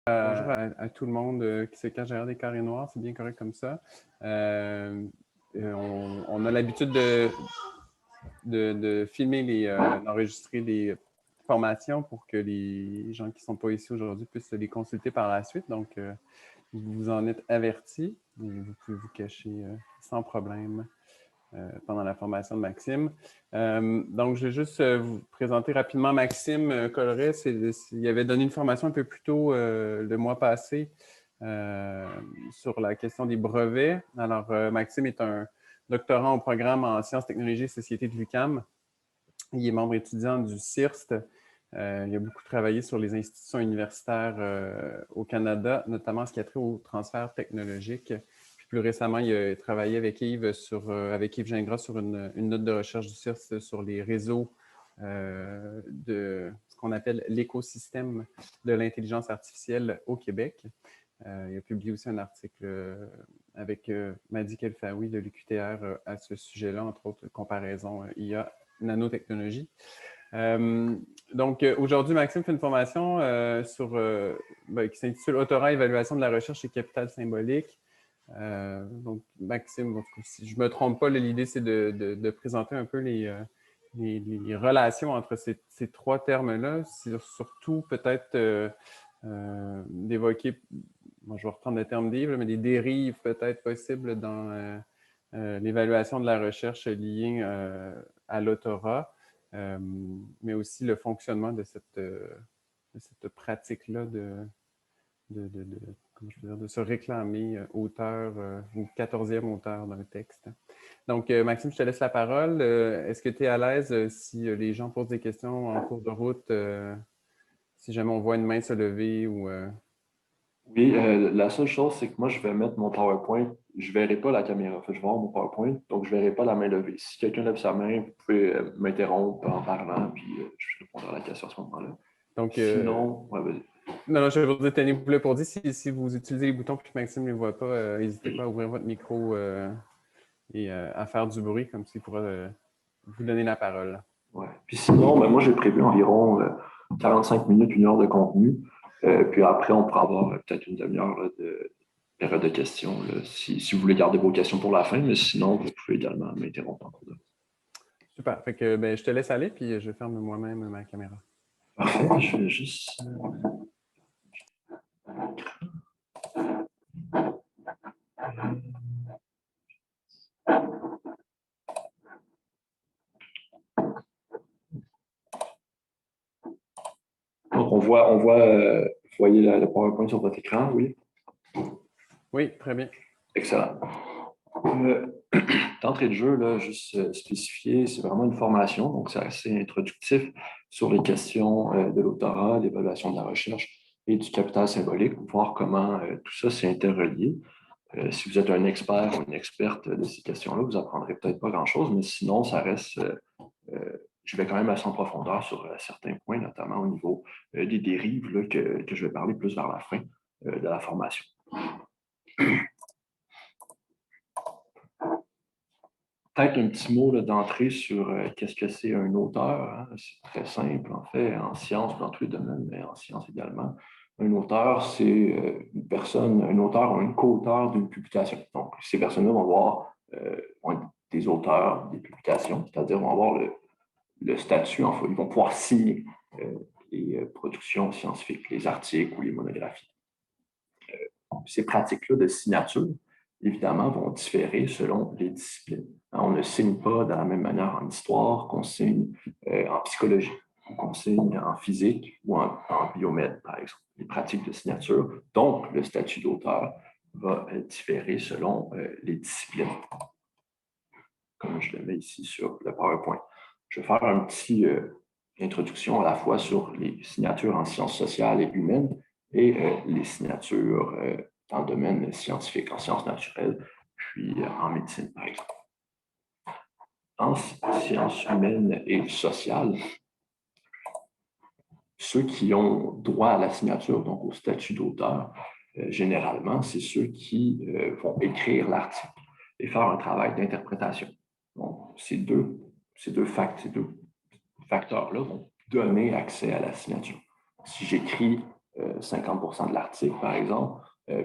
Bonjour à tout le monde qui se cache derrière des carrés noirs, c'est bien correct comme ça. On a l'habitude de filmer, d'enregistrer les formations pour que les gens qui ne sont pas ici aujourd'hui puissent les consulter par la suite. Donc, vous en êtes avertis et vous pouvez vous cacher sans problème pendant la formation de Maxime. Donc, je vais juste vous présenter rapidement Maxime Colleret. Il avait donné une formation un peu plus tôt le mois passé sur la question des brevets. Alors, Maxime est un doctorant au programme en sciences, technologies et sociétés de l'UQAM. Il est membre étudiant du CIRST. Il a beaucoup travaillé sur les institutions universitaires au Canada, notamment ce qui a trait au transfert technologique. Plus récemment, il a travaillé avec Yves Gingras sur une note de recherche du CIRST sur les réseaux de ce qu'on appelle l'écosystème de l'intelligence artificielle au Québec. Il a publié aussi un article avec Madi Kelfaoui de l'UQTR à ce sujet-là, entre autres comparaison IA nanotechnologie. Donc, aujourd'hui, Maxime fait une formation qui s'intitule Autorat, évaluation de la recherche et capital symbolique. Donc, Maxime, si je ne me trompe pas, l'idée, c'est de présenter un peu les relations entre ces trois termes-là, surtout peut-être d'évoquer, je vais reprendre le terme d'Yves, mais des dérives peut-être possibles dans l'évaluation de la recherche liée à l'autorat, mais aussi le fonctionnement de cette pratique-là de se réclamer auteur ou 14e auteur d'un texte. Donc, Maxime, je te laisse la parole. Est-ce que tu es à l'aise si les gens posent des questions en cours de route, si jamais on voit une main se lever ou… Oui, la seule chose, c'est que moi, je vais mettre mon PowerPoint. Je ne verrai pas la caméra. Je vais voir mon PowerPoint, donc je ne verrai pas la main levée. Si quelqu'un lève sa main, vous pouvez m'interrompre en parlant, puis je répondrai à la question à ce moment-là. Donc, sinon, ouais, vas-y. Non, je vais vous dire, tenez-vous pour dire, si vous utilisez les boutons puis que Maxime ne les voit pas, n'hésitez pas à ouvrir votre micro et à faire du bruit, comme s'il pourrait vous donner la parole. Ouais. Puis sinon, moi, j'ai prévu environ 45 minutes, 1 heure de contenu. Puis après, on pourra avoir peut-être une demi-heure de période de questions, là, si vous voulez garder vos questions pour la fin, mais sinon, vous pouvez également m'interrompre en cours de… Super. Fait que je te laisse aller, puis je ferme moi-même ma caméra. Parfait. Je vais juste… Donc, vous voyez le PowerPoint sur votre écran, oui? Oui, très bien. Excellent. D'entrée de jeu, là, juste spécifier, c'est vraiment une formation, donc c'est assez introductif sur les questions de l'autorat, l'évaluation de la recherche et du capital symbolique, pour voir comment tout ça s'est interrelié. Si vous êtes un expert ou une experte de ces questions-là, vous n'apprendrez peut-être pas grand-chose, mais sinon, ça reste… je vais quand même assez en profondeur sur certains points, notamment au niveau des dérives là, que je vais parler plus vers la fin de la formation. Peut-être un petit mot d'entrée sur qu'est-ce que c'est un auteur. Hein? C'est très simple, en fait, en sciences, dans tous les domaines, mais en sciences également. Un auteur, c'est une personne, un auteur ou un co-auteur d'une publication. Donc, ces personnes-là vont être des auteurs des publications, c'est-à-dire vont avoir le statut, en fait, ils vont pouvoir signer les productions scientifiques, les articles ou les monographies. Ces pratiques-là de signature, évidemment, vont différer selon les disciplines. On ne signe pas de la même manière en histoire qu'on signe en psychologie, qu'on signe en physique ou en biomètre, par exemple. Les pratiques de signature, donc le statut d'auteur, va différer selon les disciplines. Comme je le mets ici sur le PowerPoint. Je vais faire un petit introduction à la fois sur les signatures en sciences sociales et humaines et les signatures dans le domaine scientifique, en sciences naturelles, puis en médecine, par exemple. En sciences humaines et sociales, ceux qui ont droit à la signature, donc au statut d'auteur, généralement, c'est ceux qui vont écrire l'article et faire un travail d'interprétation. Donc, ces deux facteurs-là vont donner accès à la signature. Si j'écris 50% de l'article, par exemple,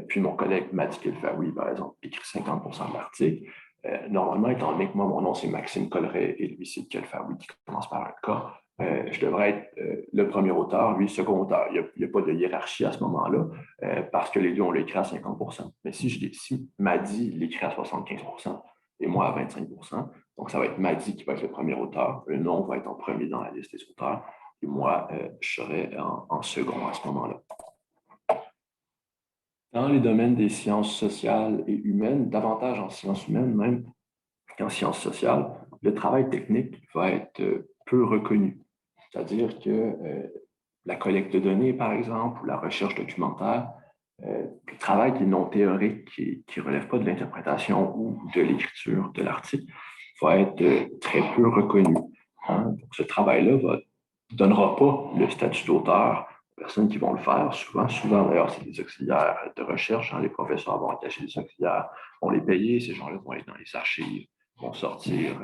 puis mon collègue Madi Kelfaoui, par exemple, écrit 50% de l'article. Normalement, étant donné que moi, mon nom, c'est Maxime Colleret et lui, c'est Kelfaoui qui commence par un K, je devrais être le premier auteur, lui, le second auteur. Il n'y a pas de hiérarchie à ce moment-là parce que les deux, on l'écrit à 50%. Mais si Madi l'écrit à 75% et moi à 25%, donc ça va être Madi qui va être le premier auteur, le nom va être en premier dans la liste des auteurs, et moi, je serai en second à ce moment-là. Dans les domaines des sciences sociales et humaines, davantage en sciences humaines même qu'en sciences sociales, le travail technique va être peu reconnu. C'est-à-dire que la collecte de données, par exemple, ou la recherche documentaire, le travail qui est non théorique, qui ne relève pas de l'interprétation ou de l'écriture de l'article, va être très peu reconnu. Hein? Donc, ce travail-là ne donnera pas le statut d'auteur aux personnes qui vont le faire. Souvent d'ailleurs, c'est des auxiliaires de recherche. Hein? Les professeurs vont attacher des auxiliaires, vont les payer. Ces gens-là vont être dans les archives, vont sortir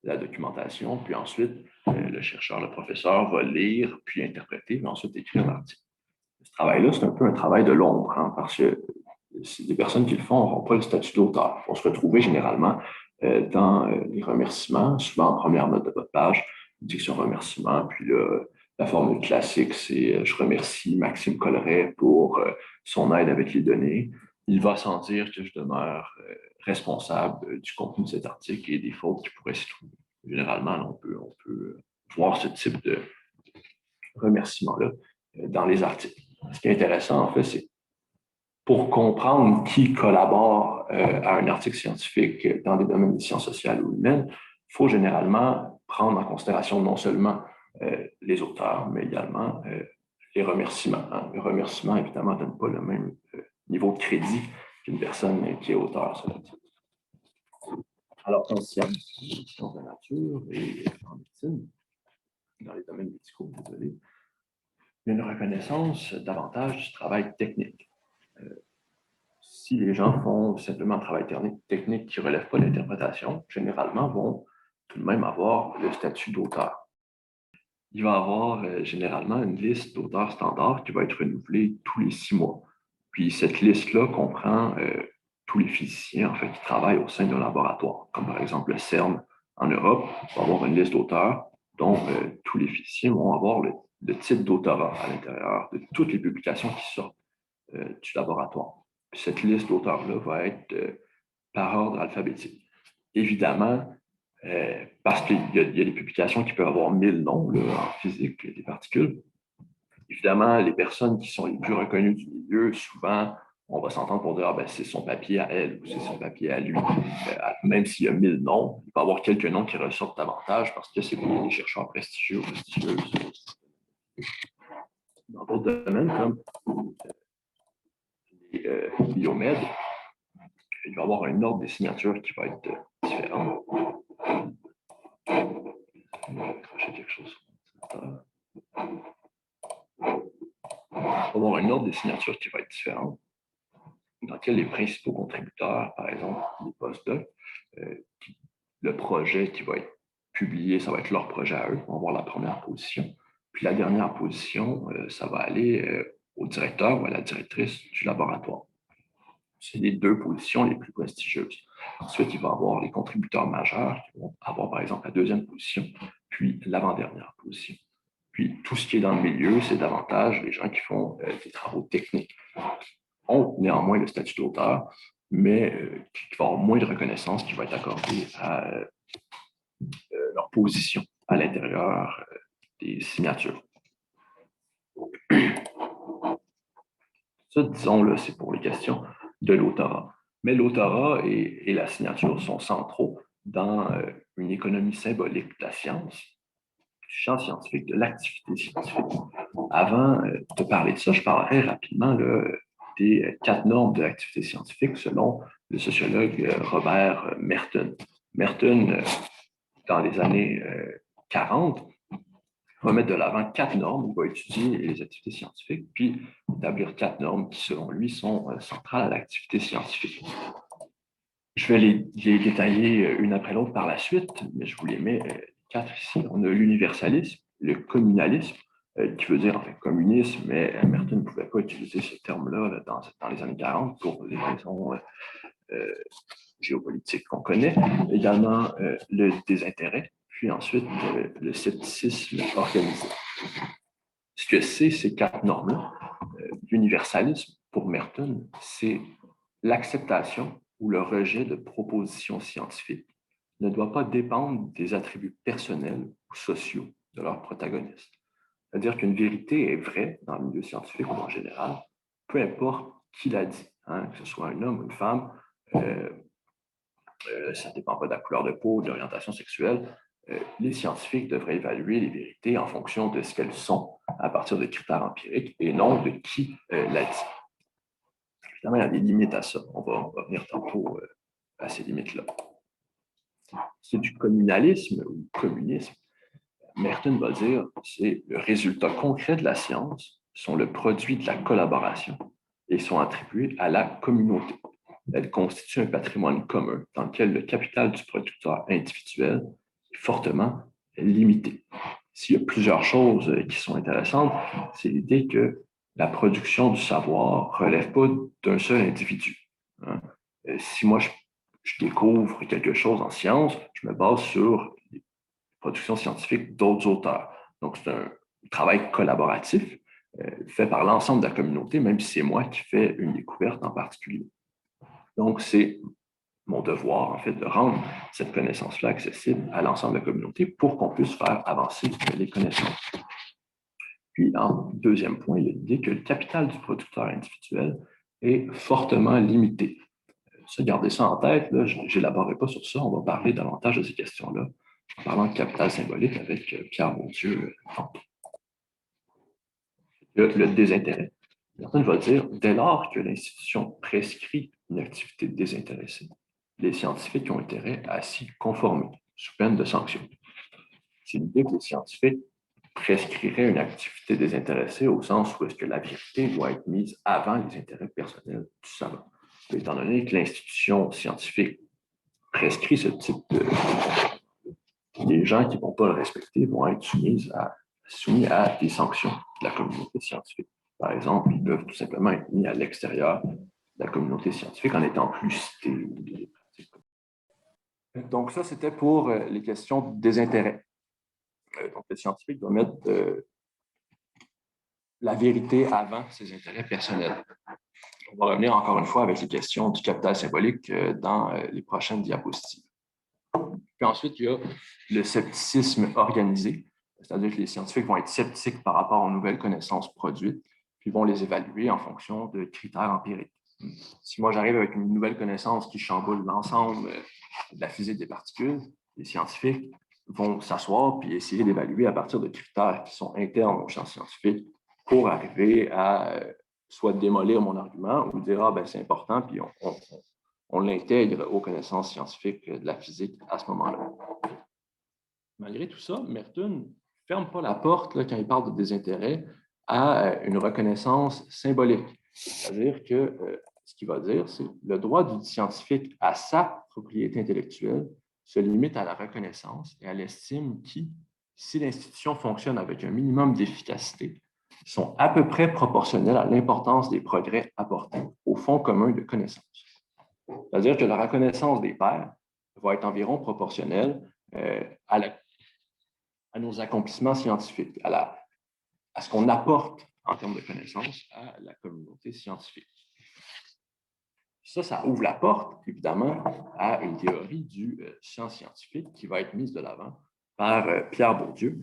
la documentation, puis ensuite, le chercheur, le professeur va lire, puis interpréter, puis ensuite écrire l'article. Ce travail-là, c'est un peu un travail de l'ombre, hein, parce que les personnes qui le font n'auront pas le statut d'auteur. Ils vont se retrouver généralement dans les remerciements, souvent en première note de votre page, vous dites que c'est un remerciement, puis là, la formule classique, c'est je remercie Maxime Colleret pour son aide avec les données. Il va sentir que je demeure responsable du contenu de cet article et des fautes qui pourraient s'y trouver. Généralement, on peut voir ce type de remerciement-là dans les articles. Ce qui est intéressant, en fait, c'est pour comprendre qui collabore à un article scientifique dans des domaines des sciences sociales ou humaines, il faut généralement prendre en considération non seulement les auteurs, mais également les remerciements. Hein. Les remerciements, évidemment, ne donnent pas le même niveau de crédit qu'une personne qui est auteur, cela dit. Alors, en sciences de la nature et en médecine, dans les domaines médicaux, désolé, il y a une reconnaissance davantage du travail technique. Si les gens font simplement un travail technique qui ne relève pas de l'interprétation, généralement vont tout de même avoir le statut d'auteur. Il va y avoir généralement une liste d'auteurs standards qui va être renouvelée tous les 6 mois. Puis cette liste-là comprend tous les physiciens en fait, qui travaillent au sein d'un laboratoire, comme par exemple le CERN en Europe, va avoir une liste d'auteurs dont tous les physiciens vont avoir le titre d'autorat à l'intérieur de toutes les publications qui sortent du laboratoire. Puis cette liste d'auteurs-là va être par ordre alphabétique. Évidemment, parce qu'il y a des publications qui peuvent avoir 1000 noms là, en physique des particules. Évidemment, les personnes qui sont les plus reconnues du milieu, souvent, on va s'entendre pour dire c'est son papier à elle ou c'est son papier à lui. Même s'il y a 1000 noms, il va y avoir quelques noms qui ressortent davantage parce que c'est des chercheurs prestigieux ou prestigieuses. Dans d'autres domaines, comme les biomèdes, il va y avoir un ordre des signatures qui va être différent. Je vais accrocher quelque chose. Il va y avoir un ordre des signatures qui va être différent, dans lequel les principaux contributeurs, par exemple les postdocs, le projet qui va être publié, ça va être leur projet à eux, ils vont avoir la première position. Puis la dernière position, ça va aller au directeur ou à la directrice du laboratoire. C'est les 2 positions les plus prestigieuses. Ensuite, il va y avoir les contributeurs majeurs qui vont avoir, par exemple, la 2e position, puis l'avant-dernière position. Puis tout ce qui est dans le milieu, c'est davantage les gens qui font des travaux techniques, qui ont néanmoins le statut d'auteur, mais qui vont avoir moins de reconnaissance qui va être accordée à leur position à l'intérieur des signatures. Ça, disons, là, c'est pour les questions de l'autorat. Mais l'autorat et la signature sont centraux dans une économie symbolique de la science, du champ scientifique, de l'activité scientifique. Avant de parler de ça, je parlerai rapidement là, des 4 normes de l'activité scientifique selon le sociologue Robert Merton. Merton, dans les années 40, va mettre de l'avant 4 normes, il va étudier les activités scientifiques, puis établir 4 normes qui, selon lui, sont centrales à l'activité scientifique. Je vais les détailler une après l'autre par la suite, mais je vous les mets 4 ici. On a l'universalisme, le communalisme, qui veut dire en fait communisme, mais Merton ne pouvait pas utiliser ce terme-là là, dans les années 40 pour des raisons géopolitiques qu'on connaît. Également le désintérêt, puis ensuite le scepticisme organisé. Ce que c'est ces quatre normes-là, l'universalisme pour Merton, c'est l'acceptation ou le rejet de propositions scientifiques ne doit pas dépendre des attributs personnels ou sociaux de leurs protagonistes. C'est-à-dire qu'une vérité est vraie dans le milieu scientifique ou en général, peu importe qui l'a dit, hein, que ce soit un homme ou une femme, ça ne dépend pas de la couleur de peau ou de l'orientation sexuelle. Les scientifiques devraient évaluer les vérités en fonction de ce qu'elles sont, à partir de critères empiriques, et non de qui l'a dit. Évidemment, il y a des limites à ça. On va revenir tantôt à ces limites-là. C'est du communalisme ou communisme. Merton va dire que c'est le résultat concret de la science, sont le produit de la collaboration et sont attribués à la communauté. Elle constitue un patrimoine commun dans lequel le capital du producteur individuel est fortement limité. S'il y a plusieurs choses qui sont intéressantes, c'est l'idée que la production du savoir ne relève pas d'un seul individu. Hein. Si moi, je découvre quelque chose en science, je me base sur les productions scientifiques d'autres auteurs. Donc, c'est un travail collaboratif fait par l'ensemble de la communauté, même si c'est moi qui fais une découverte en particulier. Donc, c'est mon devoir, en fait, de rendre cette connaissance-là accessible à l'ensemble de la communauté pour qu'on puisse faire avancer les connaissances. Puis, en deuxième point, il y a l'idée que le capital du producteur individuel est fortement limité. Ça, gardez ça en tête, là, je n'élaborerai pas sur ça, on va parler davantage de ces questions-là en parlant de capital symbolique avec Pierre Bourdieu. Le désintérêt. Merton va dire, dès lors que l'institution prescrit une activité désintéressée, les scientifiques ont intérêt à s'y conformer, sous peine de sanction. C'est l'idée que les scientifiques prescriraient une activité désintéressée au sens où est-ce que la vérité doit être mise avant les intérêts personnels du savant. Étant donné que l'institution scientifique prescrit ce type de... Les gens qui ne vont pas le respecter vont être soumis à des sanctions de la communauté scientifique. Par exemple, ils peuvent tout simplement être mis à l'extérieur de la communauté scientifique en étant plus cités ou des pratiques. Donc, ça, c'était pour les questions de désintérêt. Donc, le scientifique doit mettre la vérité avant ses intérêts personnels. On va revenir encore une fois avec les questions du capital symbolique dans les prochaines diapositives. Puis ensuite, il y a le scepticisme organisé, c'est-à-dire que les scientifiques vont être sceptiques par rapport aux nouvelles connaissances produites, puis vont les évaluer en fonction de critères empiriques. Si moi, j'arrive avec une nouvelle connaissance qui chamboule l'ensemble de la physique des particules, les scientifiques vont s'asseoir puis essayer d'évaluer à partir de critères qui sont internes au champ scientifique pour arriver à soit démolir mon argument ou dire « Ah, ben c'est important », puis on l'intègre aux connaissances scientifiques de la physique à ce moment-là. Malgré tout ça, Merton ne ferme pas la porte, là, quand il parle de désintérêt, à une reconnaissance symbolique. C'est-à-dire que ce qu'il va dire, c'est le droit du scientifique à sa propriété intellectuelle se limite à la reconnaissance et à l'estime qui, si l'institution fonctionne avec un minimum d'efficacité, sont à peu près proportionnelles à l'importance des progrès apportés au fond commun de connaissances. C'est-à-dire que la reconnaissance des pairs va être environ proportionnelle à nos accomplissements scientifiques, à ce qu'on apporte en termes de connaissances à la communauté scientifique. Ça ouvre la porte, évidemment, à une théorie du champ scientifique qui va être mise de l'avant par Pierre Bourdieu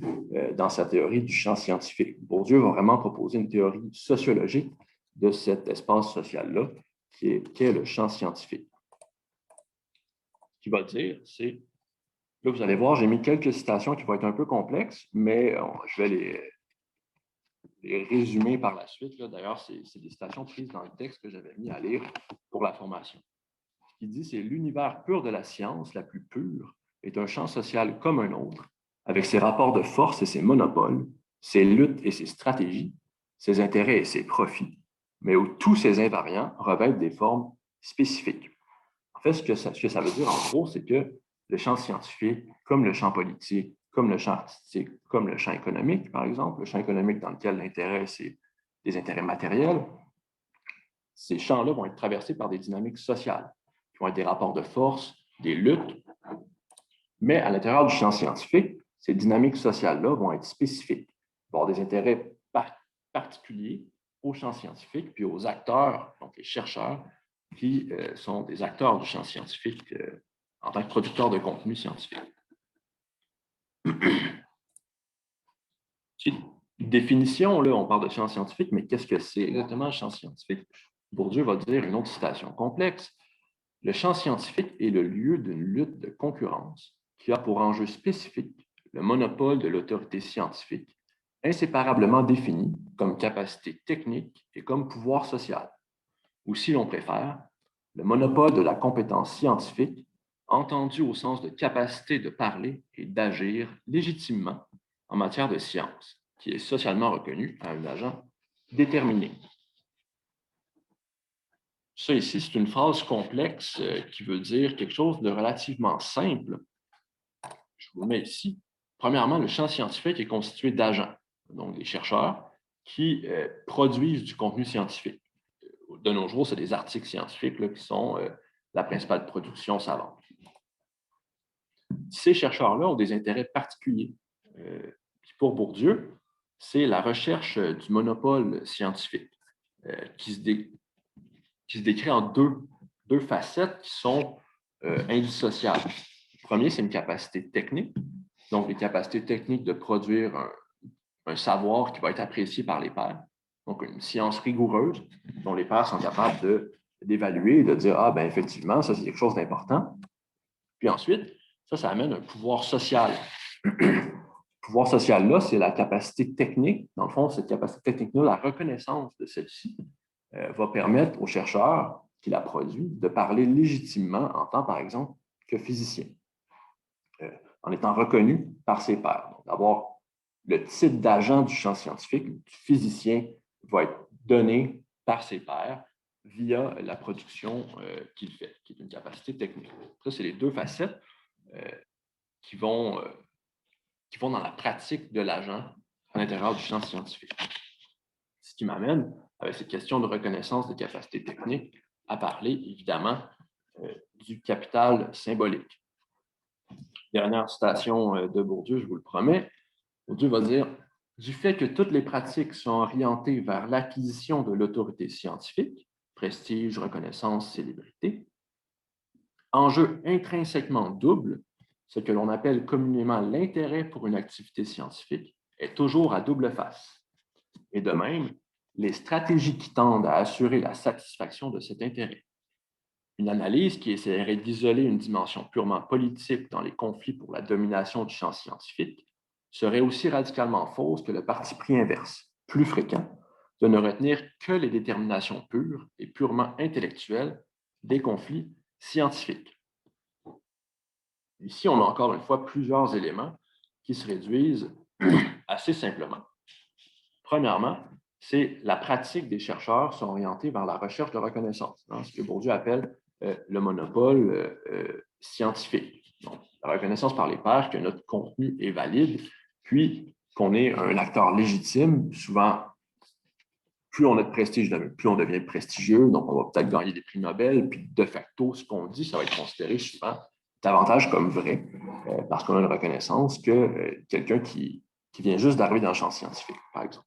dans sa théorie du champ scientifique. Bourdieu va vraiment proposer une théorie sociologique de cet espace social-là, qui est le champ scientifique. Ce qu'il va dire, c'est, là, vous allez voir, j'ai mis quelques citations qui vont être un peu complexes, mais je vais les résumer par la suite. D'ailleurs, c'est des citations prises dans le texte que j'avais mis à lire pour la formation. Ce qu'il dit, c'est « L'univers pur de la science, la plus pure, est un champ social comme un autre, avec ses rapports de force et ses monopoles, ses luttes et ses stratégies, ses intérêts et ses profits, mais où tous ces invariants revêtent des formes spécifiques. » En fait, ce que ça veut dire, en gros, c'est que le champ scientifique, comme le champ politique, comme le champ artistique, comme le champ économique, par exemple, le champ économique dans lequel l'intérêt, c'est des intérêts matériels, ces champs-là vont être traversés par des dynamiques sociales, qui vont être des rapports de force, des luttes, mais à l'intérieur du champ scientifique, ces dynamiques sociales-là vont être spécifiques, vont avoir des intérêts particuliers au champ scientifique, puis aux acteurs, donc les chercheurs, qui sont des acteurs du champ scientifique en tant que producteurs de contenu scientifique. Définition, là, on parle de champ scientifique, mais qu'est-ce que c'est exactement le champ scientifique? Bourdieu va dire une autre citation complexe. Le champ scientifique est le lieu d'une lutte de concurrence qui a pour enjeu spécifique le monopole de l'autorité scientifique, inséparablement défini comme capacité technique et comme pouvoir social. Ou si l'on préfère, le monopole de la compétence scientifique, entendu au sens de capacité de parler et d'agir légitimement en matière de science, qui est socialement reconnu à un agent déterminé. Ça ici, c'est une phrase complexe qui veut dire quelque chose de relativement simple. Je vous le mets ici. Premièrement, le champ scientifique est constitué d'agents, donc des chercheurs qui produisent du contenu scientifique. De nos jours, c'est des articles scientifiques là, qui sont la principale production savante. Ces chercheurs-là ont des intérêts particuliers. Pour Bourdieu, c'est la recherche du monopole scientifique qui se décrit en deux facettes qui sont indissociables. Le premier, c'est une capacité technique, donc les capacités techniques de produire un savoir qui va être apprécié par les pairs, donc une science rigoureuse dont les pairs sont capables d'évaluer et de dire « Ah, ben effectivement, ça c'est quelque chose d'important ». Puis ensuite, ça amène un pouvoir social. Le pouvoir social-là, c'est la capacité technique. Dans le fond, cette capacité technique-là, la reconnaissance de celle-ci, va permettre aux chercheurs qui la produisent de parler légitimement en tant, par exemple, que physicien, en étant reconnu par ses pairs. Donc, d'avoir le titre d'agent du champ scientifique, du physicien, va être donné par ses pairs via la production qu'il fait, qui est une capacité technique. Ça, c'est les deux facettes qui vont dans la pratique de l'agent à l'intérieur du champ scientifique. Ce qui m'amène, avec cette question de reconnaissance des capacités techniques, à parler évidemment du capital symbolique. Dernière citation de Bourdieu, je vous le promets. Bourdieu va dire « Du fait que toutes les pratiques sont orientées vers l'acquisition de l'autorité scientifique, prestige, reconnaissance, célébrité, enjeu intrinsèquement double, ce que l'on appelle communément l'intérêt pour une activité scientifique, est toujours à double face. Et de même, les stratégies qui tendent à assurer la satisfaction de cet intérêt. Une analyse qui essaierait d'isoler une dimension purement politique dans les conflits pour la domination du champ scientifique serait aussi radicalement fausse que le parti pris inverse, plus fréquent, de ne retenir que les déterminations pures et purement intellectuelles des conflits scientifiques. Ici, on a encore une fois plusieurs éléments qui se réduisent assez simplement. Premièrement, c'est la pratique des chercheurs sont orientées vers la recherche de reconnaissance, ce que Bourdieu appelle le monopole scientifique. Donc, la reconnaissance par les pairs que notre contenu est valide, puis qu'on est un acteur légitime. Souvent, plus on a de prestige, plus on devient prestigieux, donc on va peut-être gagner des prix Nobel, puis de facto, ce qu'on dit, ça va être considéré souvent davantage comme vrai, parce qu'on a une reconnaissance que quelqu'un qui vient juste d'arriver dans le champ scientifique, par exemple.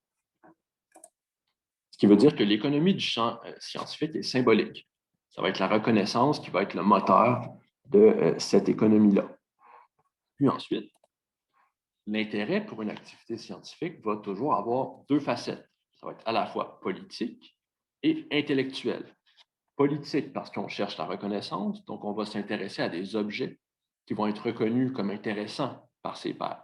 Ce qui veut dire que l'économie du champ scientifique est symbolique. Ça va être la reconnaissance qui va être le moteur de cette économie-là. Puis ensuite, l'intérêt pour une activité scientifique va toujours avoir deux facettes. Ça va être à la fois politique et intellectuel. Politique parce qu'on cherche la reconnaissance, donc on va s'intéresser à des objets qui vont être reconnus comme intéressants par ses pairs.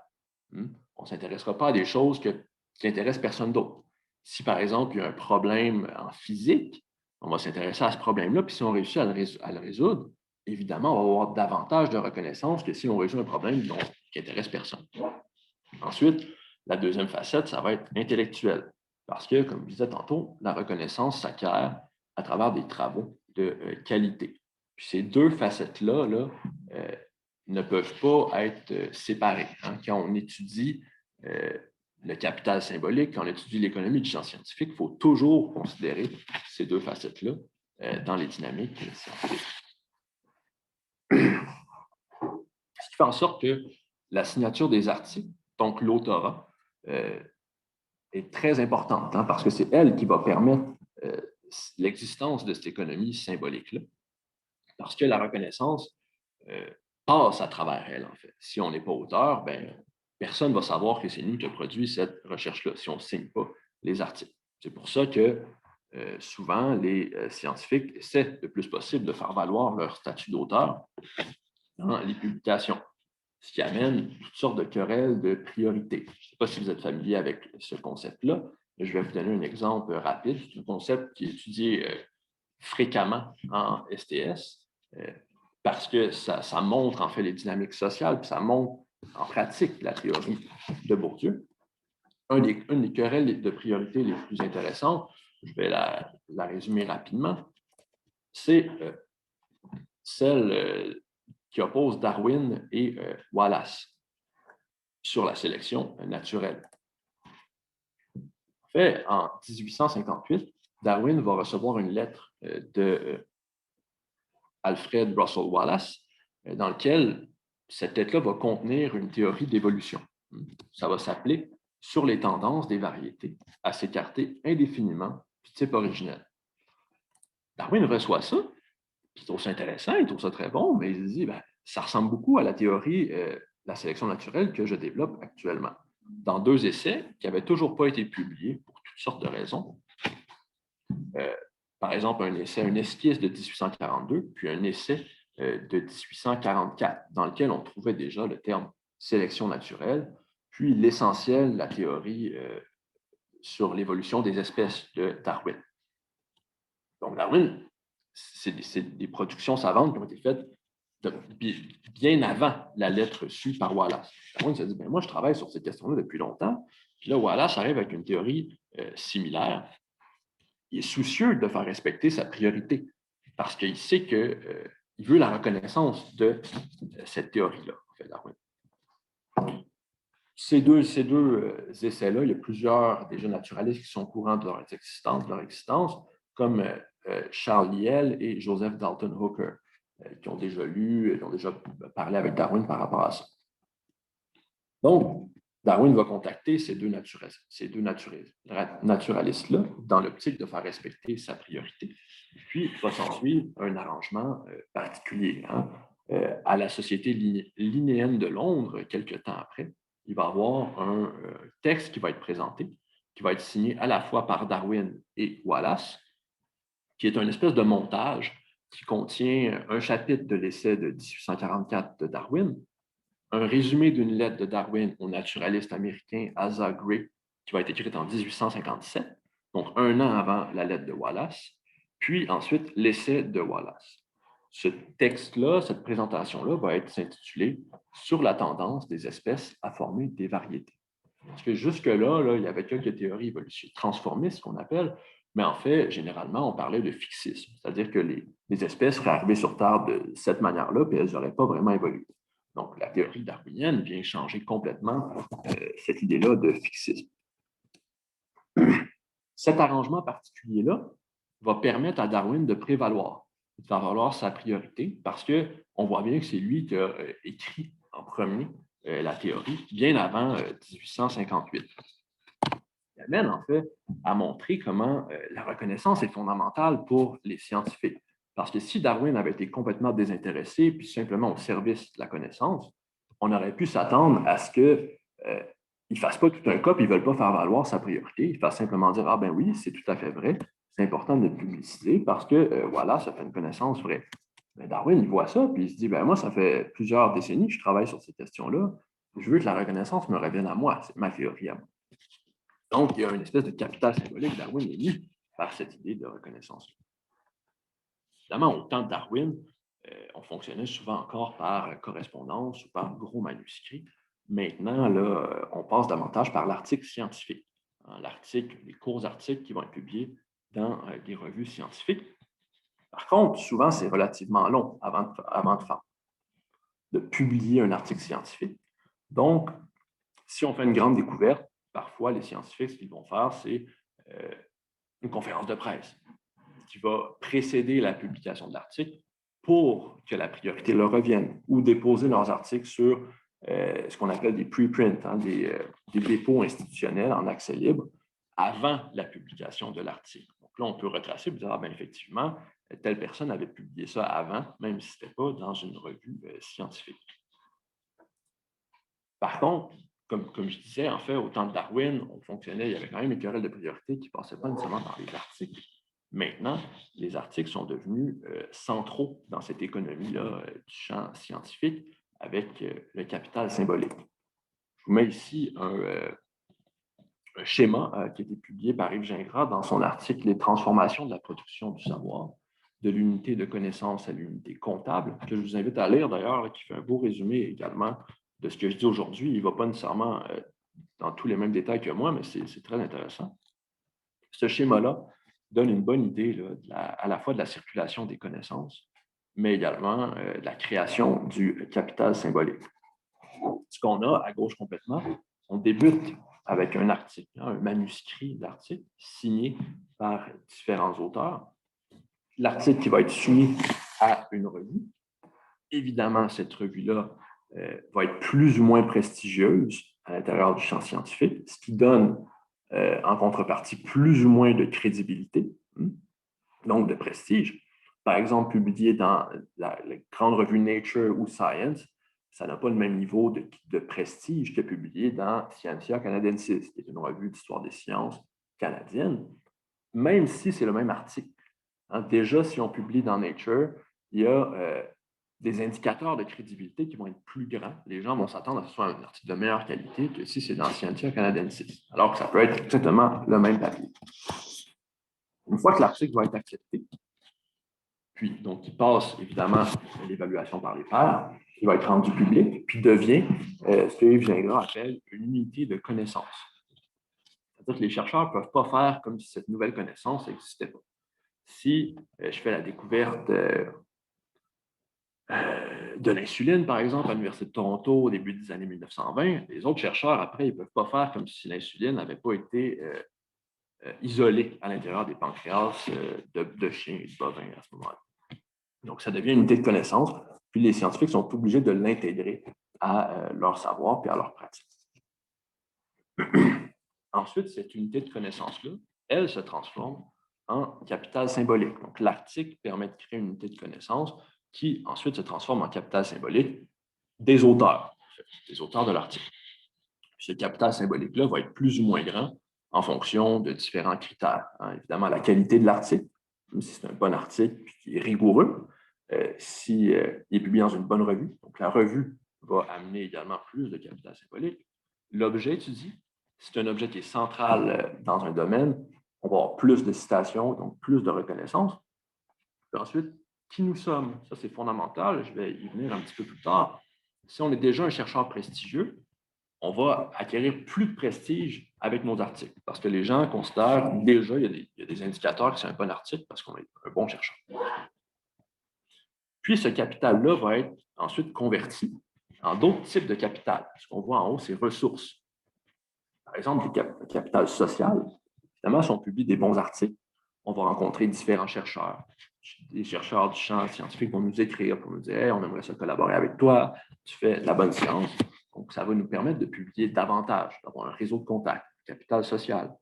On ne s'intéressera pas à des choses qui intéressent personne d'autre. Si, par exemple, il y a un problème en physique, on va s'intéresser à ce problème-là, puis si on réussit à le résoudre, évidemment, on va avoir davantage de reconnaissance que si on résout un problème qui n'intéresse personne. Ensuite, la deuxième facette, ça va être intellectuelle, parce que, comme je disais tantôt, la reconnaissance s'acquiert à travers des travaux de qualité. Puis ces deux facettes-là ne peuvent pas être séparés. Hein. Quand on étudie le capital symbolique, quand on étudie l'économie du champ scientifique, il faut toujours considérer ces deux facettes-là dans les dynamiques scientifiques. Ce qui fait en sorte que la signature des articles, donc l'autorat, est très importante, hein, parce que c'est elle qui va permettre l'existence de cette économie symbolique-là, parce que la reconnaissance passe à travers elle, en fait. Si on n'est pas auteur, ben, personne ne va savoir que c'est nous qui avons produit cette recherche-là, si on ne signe pas les articles. C'est pour ça que souvent, les scientifiques essaient le plus possible de faire valoir leur statut d'auteur dans les publications, ce qui amène toutes sortes de querelles de priorité. Je ne sais pas si vous êtes familier avec ce concept-là, mais je vais vous donner un exemple rapide. C'est un concept qui est étudié fréquemment en STS parce que ça montre en fait les dynamiques sociales, puis ça montre en pratique la théorie de Bourdieu. Une des querelles de priorité les plus intéressantes, je vais la résumer rapidement, c'est celle qui oppose Darwin et Wallace sur la sélection naturelle. En fait, en 1858, Darwin va recevoir une lettre de Alfred Russel Wallace, dans laquelle cette lettre-là va contenir une théorie d'évolution. Ça va s'appeler « Sur les tendances des variétés à s'écarter indéfiniment du type originel ». Darwin reçoit ça, puis il trouve ça intéressant, il trouve ça très bon, mais il se dit ben, ça ressemble beaucoup à la théorie de la sélection naturelle que je développe actuellement. Dans deux essais qui n'avaient toujours pas été publiés pour toutes sortes de raisons. Par exemple, un esquisse de 1842, puis un essai de 1844, dans lequel on trouvait déjà le terme sélection naturelle, puis l'essentiel, la théorie sur l'évolution des espèces de Darwin. Donc, Darwin, c'est des productions savantes qui ont été faites bien avant la lettre reçue par Wallace. Darwin s'est dit, ben, moi, je travaille sur ces questions-là depuis longtemps, puis là, Wallace arrive avec une théorie similaire. Il est soucieux de faire respecter sa priorité parce qu'il sait qu'il veut la reconnaissance de cette théorie-là, en fait, Darwin. Ces deux essais-là, il y a plusieurs déjà naturalistes qui sont au courant de leur existence, comme Charles Lyell et Joseph Dalton Hooker, qui ont déjà lu, qui ont déjà parlé avec Darwin par rapport à ça. Donc, Darwin va contacter ces deux naturalistes-là dans l'optique de faire respecter sa priorité. Puis, va s'ensuivre un arrangement particulier. Hein. À la Société linnéenne de Londres, quelques temps après, il va y avoir un texte qui va être présenté, qui va être signé à la fois par Darwin et Wallace, qui est une espèce de montage qui contient un chapitre de l'essai de 1844 de Darwin, un résumé d'une lettre de Darwin au naturaliste américain Asa Gray, qui va être écrite en 1857, donc un an avant la lettre de Wallace, puis ensuite l'essai de Wallace. Ce texte-là, cette présentation-là, va être s'intituler « Sur la tendance des espèces à former des variétés ». Parce que jusque-là, il y avait quelques théories évolutionnelles transformistes, qu'on appelle, mais en fait, généralement, on parlait de fixisme, c'est-à-dire que les espèces seraient arrivées sur Terre de cette manière-là, puis elles n'auraient pas vraiment évolué. Donc, la théorie darwinienne vient changer complètement cette idée-là de fixisme. Cet arrangement particulier-là va permettre à Darwin de prévaloir, de faire valoir sa priorité, parce qu'on voit bien que c'est lui qui a écrit en premier la théorie, bien avant 1858. Il amène en fait à montrer comment la reconnaissance est fondamentale pour les scientifiques. Parce que si Darwin avait été complètement désintéressé, puis simplement au service de la connaissance, on aurait pu s'attendre à ce qu'il ne fasse pas tout un cas, puis ils ne veulent pas faire valoir sa priorité. Il fasse simplement dire, ah ben oui, c'est tout à fait vrai, c'est important de le publiciser parce que, voilà, ça fait une connaissance vraie. Mais Darwin, il voit ça, puis il se dit, ben moi, ça fait plusieurs décennies que je travaille sur ces questions-là. Je veux que la reconnaissance me revienne à moi. C'est ma théorie à moi. Donc, il y a une espèce de capital symbolique. Darwin est mis par cette idée de reconnaissance. Évidemment, au temps de Darwin, on fonctionnait souvent encore par correspondance ou par gros manuscrits. Maintenant, là, on passe davantage par l'article scientifique. Les courts articles qui vont être publiés dans des revues scientifiques. Par contre, souvent, c'est relativement long avant de faire. de publier un article scientifique. Donc, si on fait une grande découverte, parfois, les scientifiques, ce qu'ils vont faire, c'est une conférence de presse qui va précéder la publication de l'article pour que la priorité leur revienne, ou déposer leurs articles sur ce qu'on appelle des preprints, des dépôts institutionnels en accès libre, avant la publication de l'article. Donc là, on peut retracer et dire, bien, effectivement, telle personne avait publié ça avant, même si ce n'était pas dans une revue scientifique. Par contre, comme je disais, en fait, au temps de Darwin, on fonctionnait, il y avait quand même une querelle de priorité qui ne passait pas nécessairement par les articles. Maintenant, les articles sont devenus centraux dans cette économie-là du champ scientifique avec le capital symbolique. Je vous mets ici un schéma qui a été publié par Yves Gingras dans son article « Les transformations de la production du savoir, de l'unité de connaissance à l'unité comptable », que je vous invite à lire d'ailleurs, qui fait un beau résumé également de ce que je dis aujourd'hui. Il ne va pas nécessairement dans tous les mêmes détails que moi, mais c'est très intéressant. Ce schéma-là donne une bonne idée là, à la fois de la circulation des connaissances, mais également de la création du capital symbolique. Ce qu'on a à gauche complètement, on débute avec un article, un manuscrit d'article signé par différents auteurs. L'article qui va être soumis à une revue. Évidemment, cette revue-là va être plus ou moins prestigieuse à l'intérieur du champ scientifique, ce qui donne en contrepartie plus ou moins de crédibilité, donc de prestige. Par exemple, publié dans la grande revue Nature ou Science, ça n'a pas le même niveau de prestige que publié dans Scientia Canadensis, qui est une revue d'histoire des sciences canadienne, même si c'est le même article. Déjà, si on publie dans Nature, il y a des indicateurs de crédibilité qui vont être plus grands. Les gens vont s'attendre à ce que ce soit un article de meilleure qualité que si c'est dans Scientia Canadensis, alors que ça peut être exactement le même papier. Une fois que l'article va être accepté, puis donc il passe évidemment l'évaluation par les pairs, il va être rendu public, puis devient ce que Yves Gingras appelle une unité de connaissance. C'est-à-dire que les chercheurs ne peuvent pas faire comme si cette nouvelle connaissance n'existait pas. Si je fais la découverte de l'insuline, par exemple, à l'Université de Toronto au début des années 1920, les autres chercheurs, après, ils ne peuvent pas faire comme si l'insuline n'avait pas été isolée à l'intérieur des pancréas de chiens et de bovins à ce moment-là. Donc, ça devient une unité de connaissance, puis les scientifiques sont obligés de l'intégrer à leur savoir et à leur pratique. Ensuite, cette unité de connaissance-là, elle se transforme en capital symbolique. Donc, l'article permet de créer une unité de connaissance qui ensuite se transforme en capital symbolique des auteurs de l'article. Ce capital symbolique-là va être plus ou moins grand en fonction de différents critères. Évidemment, la qualité de l'article, même si c'est un bon article et qui est rigoureux, s'il est publié dans une bonne revue, donc la revue va amener également plus de capital symbolique. L'objet étudié, c'est un objet qui est central dans un domaine, on va avoir plus de citations, donc plus de reconnaissance. Puis ensuite, qui nous sommes? Ça, c'est fondamental. Je vais y venir un petit peu plus tard. Si on est déjà un chercheur prestigieux, on va acquérir plus de prestige avec nos articles parce que les gens considèrent déjà, il y a des indicateurs que c'est un bon article parce qu'on est un bon chercheur. Puis, ce capital-là va être ensuite converti en d'autres types de capital. Ce qu'on voit en haut, c'est ressources. Par exemple, le capital social. Évidemment, si on publie des bons articles, on va rencontrer différents chercheurs. Des chercheurs du champ scientifique vont nous écrire pour nous dire hey, on aimerait ça collaborer avec toi, tu fais de la bonne science. Donc, ça va nous permettre de publier davantage, d'avoir un réseau de contacts, capital social.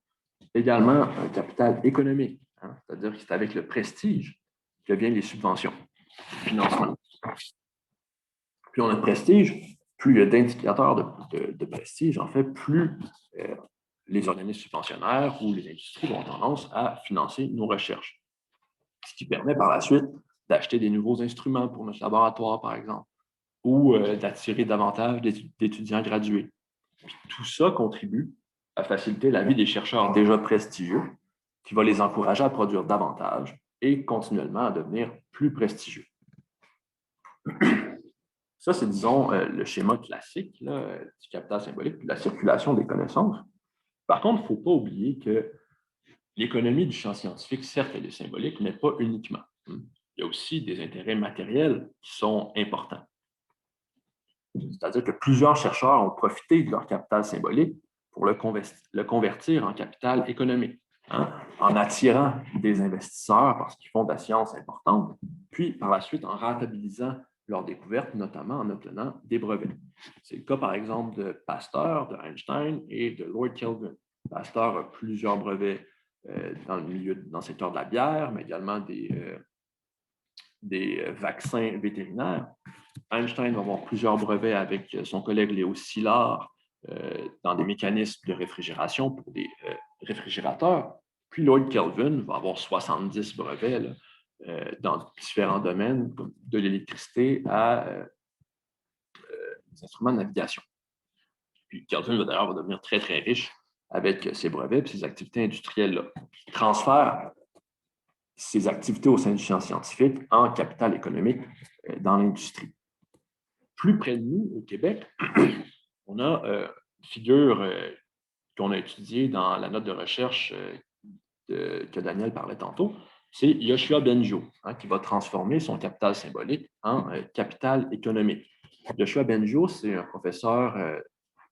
Également, un capital économique, c'est-à-dire que c'est avec le prestige que viennent les subventions, le financement. Plus on a de prestige, plus il y a d'indicateurs de prestige, en fait, plus les organismes subventionnaires ou les industries ont tendance à financer nos recherches. Ce qui permet par la suite d'acheter des nouveaux instruments pour notre laboratoire, par exemple, ou d'attirer davantage d'étudiants gradués. Puis, tout ça contribue à faciliter la vie des chercheurs déjà prestigieux, qui va les encourager à produire davantage et continuellement à devenir plus prestigieux. Ça, c'est, disons, le schéma classique là, du capital symbolique, de la circulation des connaissances. Par contre, il ne faut pas oublier que l'économie du champ scientifique, certes, elle est symbolique, mais pas uniquement. Il y a aussi des intérêts matériels qui sont importants. C'est-à-dire que plusieurs chercheurs ont profité de leur capital symbolique pour le convertir en capital économique, hein, en attirant des investisseurs parce qu'ils font de la science importante, puis par la suite en rentabilisant leurs découvertes, notamment en obtenant des brevets. C'est le cas, par exemple, de Pasteur, de Einstein et de Lord Kelvin. Pasteur a plusieurs brevets dans le secteur de la bière, mais également des vaccins vétérinaires. Einstein va avoir plusieurs brevets avec son collègue Léo Szilard dans des mécanismes de réfrigération pour des réfrigérateurs. Puis Lord Kelvin va avoir 70 brevets là, dans différents domaines, comme de l'électricité à des instruments de navigation. Puis Kelvin va d'ailleurs devenir très, très riche avec ses brevets et ses activités industrielles-là. Il transfère ses activités au sein du champ scientifique en capital économique dans l'industrie. Plus près de nous, au Québec, on a une figure qu'on a étudiée dans la note de recherche que Daniel parlait tantôt, c'est Yoshua Bengio, hein, qui va transformer son capital symbolique en capital économique. Yoshua Bengio, c'est un professeur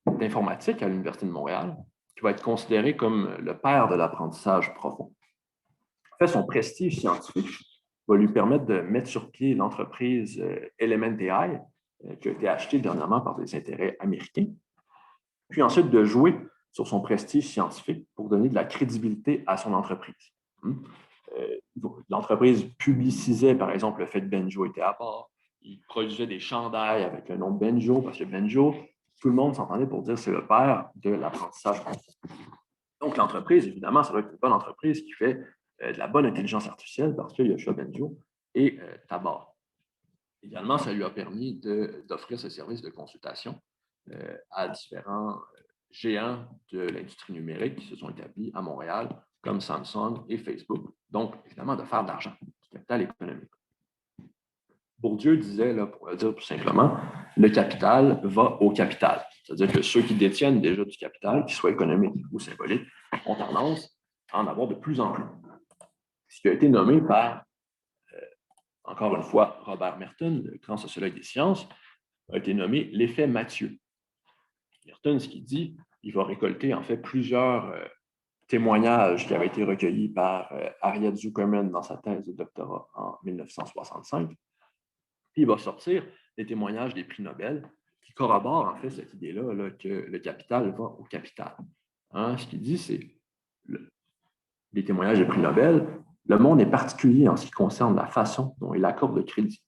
d'informatique à l'Université de Montréal qui va être considéré comme le père de l'apprentissage profond. En fait, son prestige scientifique va lui permettre de mettre sur pied l'entreprise Element AI, qui a été achetée dernièrement par des intérêts américains, puis ensuite de jouer sur son prestige scientifique pour donner de la crédibilité à son entreprise. L'entreprise publicisait, par exemple, le fait que Bengio était à bord. Il produisait des chandails avec le nom de Bengio, parce que Bengio, tout le monde s'entendait pour dire que c'est le père de l'apprentissage profond. Donc, l'entreprise, évidemment, ça doit être une bonne entreprise qui fait de la bonne intelligence artificielle parce que Yoshua Bengio est à bord. Également, ça lui a permis d'offrir ce service de consultation à différents géants de l'industrie numérique qui se sont établis à Montréal, comme Samsung et Facebook. Donc, évidemment, de faire de l'argent, du capital économique. Bourdieu disait, là, pour le dire tout simplement, le capital va au capital. C'est-à-dire que ceux qui détiennent déjà du capital, qu'il soit économique ou symbolique, ont tendance à en avoir de plus en plus. Ce qui a été nommé par, encore une fois, Robert Merton, le grand sociologue des sciences, a été nommé l'effet Mathieu. Merton, ce qu'il dit, il va récolter en fait plusieurs témoignages qui avaient été recueillis par Harriet Zuckerman dans sa thèse de doctorat en 1965. Puis il va sortir des témoignages des prix Nobel qui corroborent en fait cette idée-là là, que le capital va au capital. Hein, ce qu'il dit, c'est les témoignages des prix Nobel, le monde est particulier en ce qui concerne la façon dont il accorde le crédit.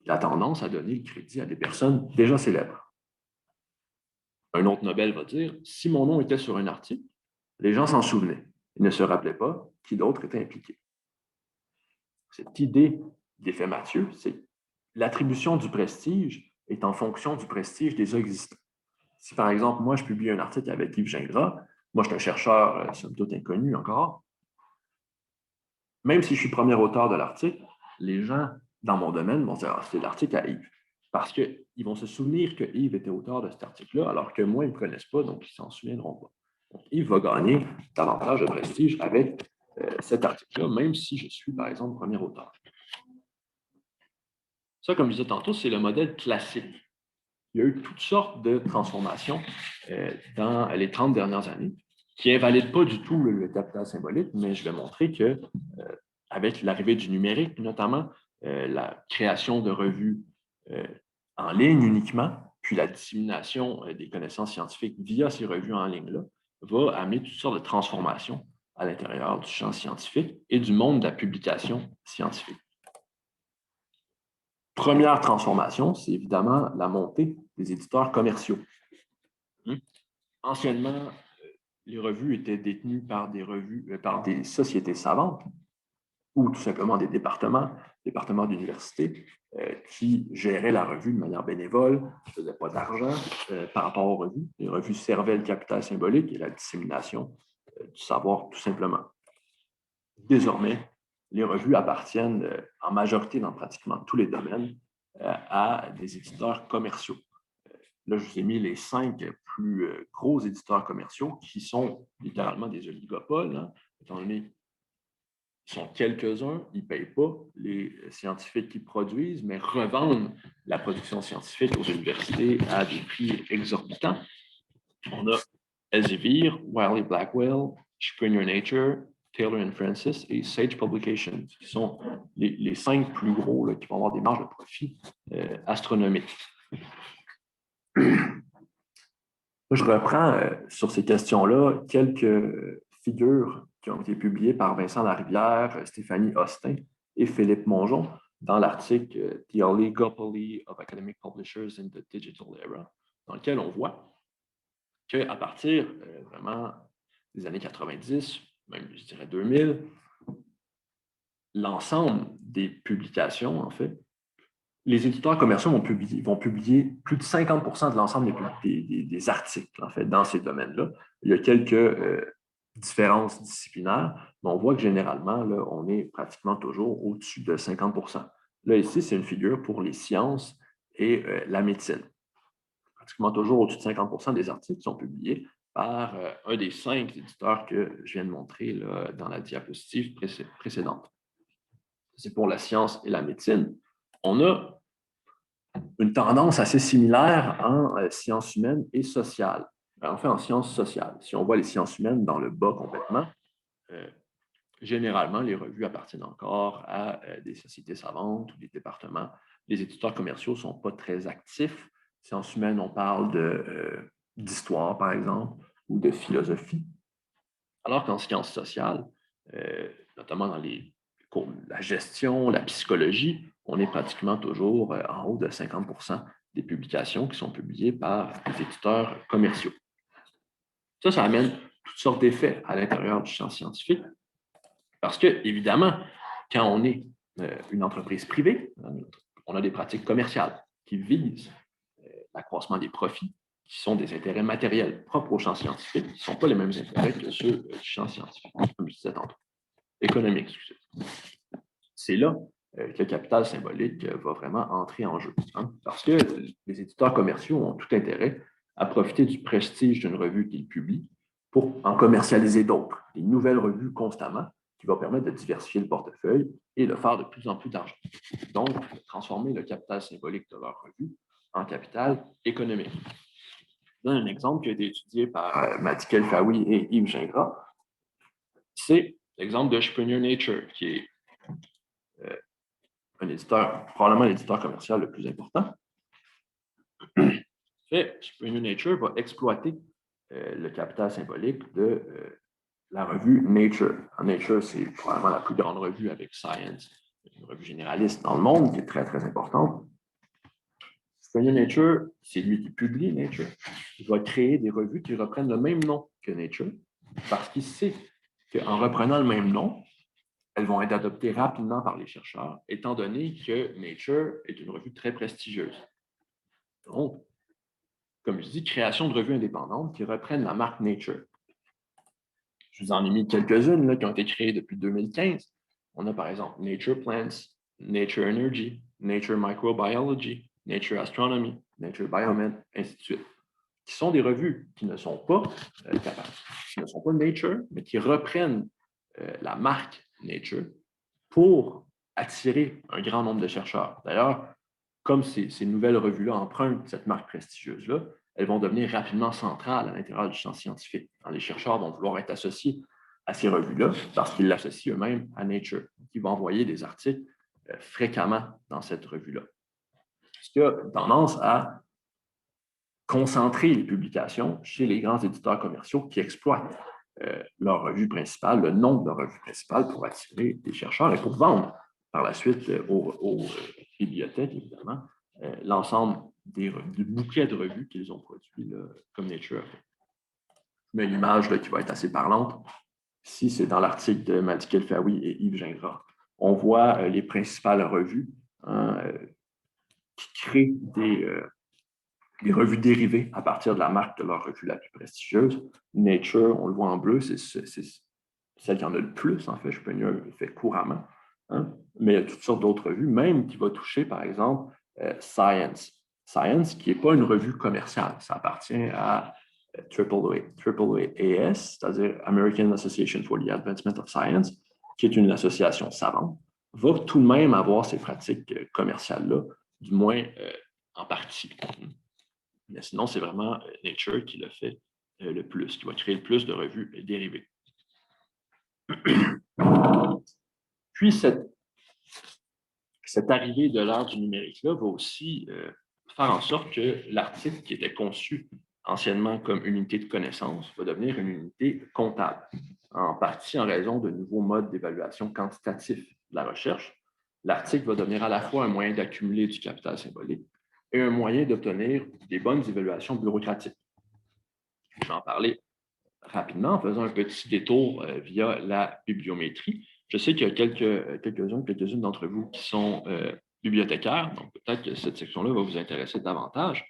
Il a tendance à donner le crédit à des personnes déjà célèbres. Un autre Nobel va dire, si mon nom était sur un article, les gens s'en souvenaient. Ils ne se rappelaient pas qui d'autre était impliqué. Cette idée d'effet Mathieu, c'est l'attribution du prestige est en fonction du prestige des existants. Si, par exemple, moi, je publie un article avec Yves Gingras, moi, je suis un chercheur, somme toute inconnu encore, même si je suis premier auteur de l'article, les gens dans mon domaine vont dire, c'est l'article à Yves. Parce qu'ils vont se souvenir que Yves était auteur de cet article-là, alors que moi, ils ne me connaissent pas, donc ils ne s'en souviendront pas. Donc, Yves va gagner davantage de prestige avec cet article-là, même si je suis, par exemple, premier auteur. Ça, comme je disais tantôt, c'est le modèle classique. Il y a eu toutes sortes de transformations dans les 30 dernières années qui n'invalident pas du tout le capital symbolique, mais je vais montrer que avec l'arrivée du numérique, notamment la création de revues en ligne uniquement, puis la dissémination des connaissances scientifiques via ces revues en ligne-là, va amener toutes sortes de transformations à l'intérieur du champ scientifique et du monde de la publication scientifique. Première transformation, c'est évidemment la montée des éditeurs commerciaux. Anciennement, les revues étaient détenues par des sociétés savantes ou tout simplement des départements d'université qui géraient la revue de manière bénévole, ne faisaient pas d'argent par rapport aux revues. Les revues servaient le capital symbolique et la dissémination du savoir tout simplement. Désormais, les revues appartiennent en majorité dans pratiquement tous les domaines à des éditeurs commerciaux. Là, je vous ai mis les 5 plus gros éditeurs commerciaux qui sont littéralement des oligopoles, hein, étant donné sont quelques-uns, ils ne payent pas les scientifiques qui produisent, mais revendent la production scientifique aux universités à des prix exorbitants. On a Elsevier, Wiley Blackwell, Springer Nature, Taylor and Francis et Sage Publications, qui sont les 5 plus gros là, qui vont avoir des marges de profit astronomiques. Je reprends sur ces questions-là quelques figures qui ont été publiées par Vincent Larivière, Stéphanie Austin et Philippe Mongeon dans l'article The Oligopoly of Academic Publishers in the Digital Era, dans lequel on voit qu'à partir vraiment des années 90, même je dirais 2000, l'ensemble des publications, en fait, les éditeurs commerciaux vont publier plus de 50% de l'ensemble des articles, en fait, dans ces domaines-là. Il y a quelques différences disciplinaires, mais on voit que généralement, là, on est pratiquement toujours au-dessus de 50%. Là, ici, c'est une figure pour les sciences et la médecine. Pratiquement toujours au-dessus de 50% des articles sont publiés par un des 5 éditeurs que je viens de montrer là, dans la diapositive précédente. C'est pour la science et la médecine. On a une tendance assez similaire en sciences humaines et sociales. Enfin, en sciences sociales. Si on voit les sciences humaines dans le bas complètement, généralement, les revues appartiennent encore à des sociétés savantes ou des départements. Les éditeurs commerciaux ne sont pas très actifs. Sciences humaines, on parle d'histoire, par exemple, ou de philosophie. Alors qu'en sciences sociales, notamment dans la gestion, la psychologie, on est pratiquement toujours en haut de 50% des publications qui sont publiées par des éditeurs commerciaux. Ça amène toutes sortes d'effets à l'intérieur du champ scientifique parce que, évidemment, quand on est une entreprise privée, on a des pratiques commerciales qui visent l'accroissement des profits, qui sont des intérêts matériels propres au champ scientifique, qui ne sont pas les mêmes intérêts que ceux du champ scientifique, comme je disais tantôt. Économique, excusez. C'est là que le capital symbolique va vraiment entrer en jeu. Hein, parce que les éditeurs commerciaux ont tout intérêt à profiter du prestige d'une revue qu'ils publient pour en commercialiser d'autres, des nouvelles revues constamment, qui va permettre de diversifier le portefeuille et de faire de plus en plus d'argent. Donc, transformer le capital symbolique de leur revue en capital économique. Je donne un exemple qui a été étudié par Matti El-Faoui et Yves Gingras. C'est l'exemple de Springer Nature, qui est un éditeur, probablement l'éditeur commercial le plus important. Springer Nature va exploiter le capital symbolique de la revue Nature. Nature, c'est probablement la plus grande revue avec Science, une revue généraliste dans le monde qui est très, très importante. Springer Nature, c'est lui qui publie Nature. Il va créer des revues qui reprennent le même nom que Nature parce qu'il sait qu'en reprenant le même nom, elles vont être adoptées rapidement par les chercheurs, étant donné que Nature est une revue très prestigieuse. Donc, comme je dis, création de revues indépendantes qui reprennent la marque Nature. Je vous en ai mis quelques-unes là, qui ont été créées depuis 2015. On a par exemple Nature Plants, Nature Energy, Nature Microbiology, Nature Astronomy, Nature Biomed, ainsi de suite, qui sont des revues qui ne sont pas Nature, mais qui reprennent la marque Nature pour attirer un grand nombre de chercheurs. D'ailleurs, comme ces nouvelles revues-là empruntent cette marque prestigieuse-là, elles vont devenir rapidement centrales à l'intérieur du champ scientifique. Les chercheurs vont vouloir être associés à ces revues-là parce qu'ils l'associent eux-mêmes à Nature. Ils vont envoyer des articles fréquemment dans cette revue-là. Ce qui a tendance à concentrer les publications chez les grands éditeurs commerciaux qui exploitent leur revue principale, le nom de leur revue principale pour attirer des chercheurs et pour vendre par la suite aux bibliothèques, évidemment, l'ensemble du bouquet de revues qu'ils ont produit là, comme Nature. Je mets l'image qui va être assez parlante. Ici, c'est dans l'article de Matti El-Faoui et Yves Gingras. On voit les principales revues qui créent des revues dérivées à partir de la marque de leur revue la plus prestigieuse. Nature, on le voit en bleu, c'est celle qui en a le plus, en fait, Springer le fait couramment. Hein? Mais il y a toutes sortes d'autres revues, même qui va toucher, par exemple, Science. Science, qui n'est pas une revue commerciale. Ça appartient à AAAS, c'est-à-dire American Association for the Advancement of Science, qui est une association savante, va tout de même avoir ces pratiques commerciales-là, du moins en partie. Mais sinon, c'est vraiment Nature qui le fait le plus, qui va créer le plus de revues dérivées. Puis, cette arrivée de l'ère du numérique-là va aussi faire en sorte que l'article qui était conçu anciennement comme une unité de connaissance va devenir une unité comptable, en partie en raison de nouveaux modes d'évaluation quantitatifs de la recherche. L'article va devenir à la fois un moyen d'accumuler du capital symbolique et un moyen d'obtenir des bonnes évaluations bureaucratiques. Je vais en parler rapidement en faisant un petit détour via la bibliométrie. Je sais qu'il y a quelques-unes d'entre vous qui sont bibliothécaires, donc peut-être que cette section-là va vous intéresser davantage.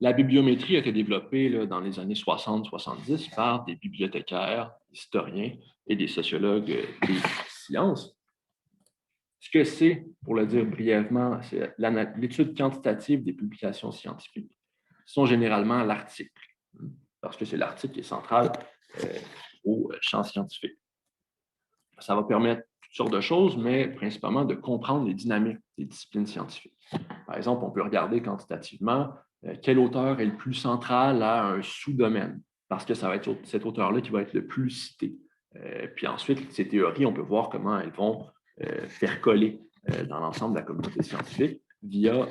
La bibliométrie a été développée là, dans les années 60-70 par des bibliothécaires, des historiens et des sociologues des sciences. Ce que c'est, pour le dire brièvement, c'est l'étude quantitative des publications scientifiques. Ce sont généralement l'article, parce que c'est l'article qui est central au champ scientifique. Ça va permettre toutes sortes de choses, mais principalement de comprendre les dynamiques des disciplines scientifiques. Par exemple, on peut regarder quantitativement quel auteur est le plus central à un sous-domaine, parce que ça va être cet auteur-là qui va être le plus cité. Puis ensuite, ces théories, on peut voir comment elles vont faire coller dans l'ensemble de la communauté scientifique via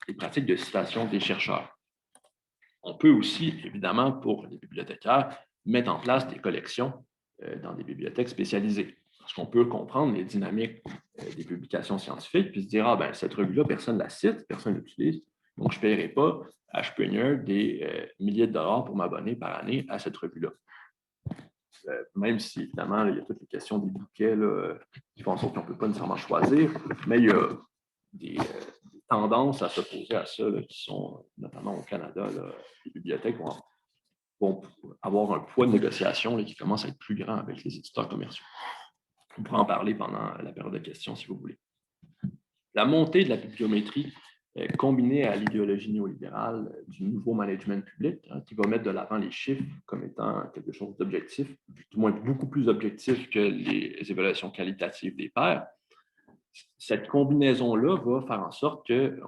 les pratiques de citation des chercheurs. On peut aussi, évidemment, pour les bibliothécaires, mettre en place des collections dans des bibliothèques spécialisées. Parce qu'on peut comprendre les dynamiques des publications scientifiques, puis se dire, ah ben cette revue-là, personne ne la cite, personne ne l'utilise, donc je ne paierai pas à Springer des milliers de dollars pour m'abonner par année à cette revue-là. Même si, évidemment, là, il y a toutes les questions des bouquets là, qui font en sorte qu'on ne peut pas nécessairement choisir, mais il y a des tendances à s'opposer à ça, là, qui sont, notamment au Canada, là, les bibliothèques vont avoir un poids de négociation là, qui commence à être plus grand avec les éditeurs commerciaux. On pourra en parler pendant la période de questions, si vous voulez. La montée de la bibliométrie combinée à l'idéologie néolibérale du nouveau management public, qui va mettre de l'avant les chiffres comme étant quelque chose d'objectif, du moins beaucoup plus objectif que les évaluations qualitatives des pairs. Cette combinaison-là va faire en sorte qu'il va y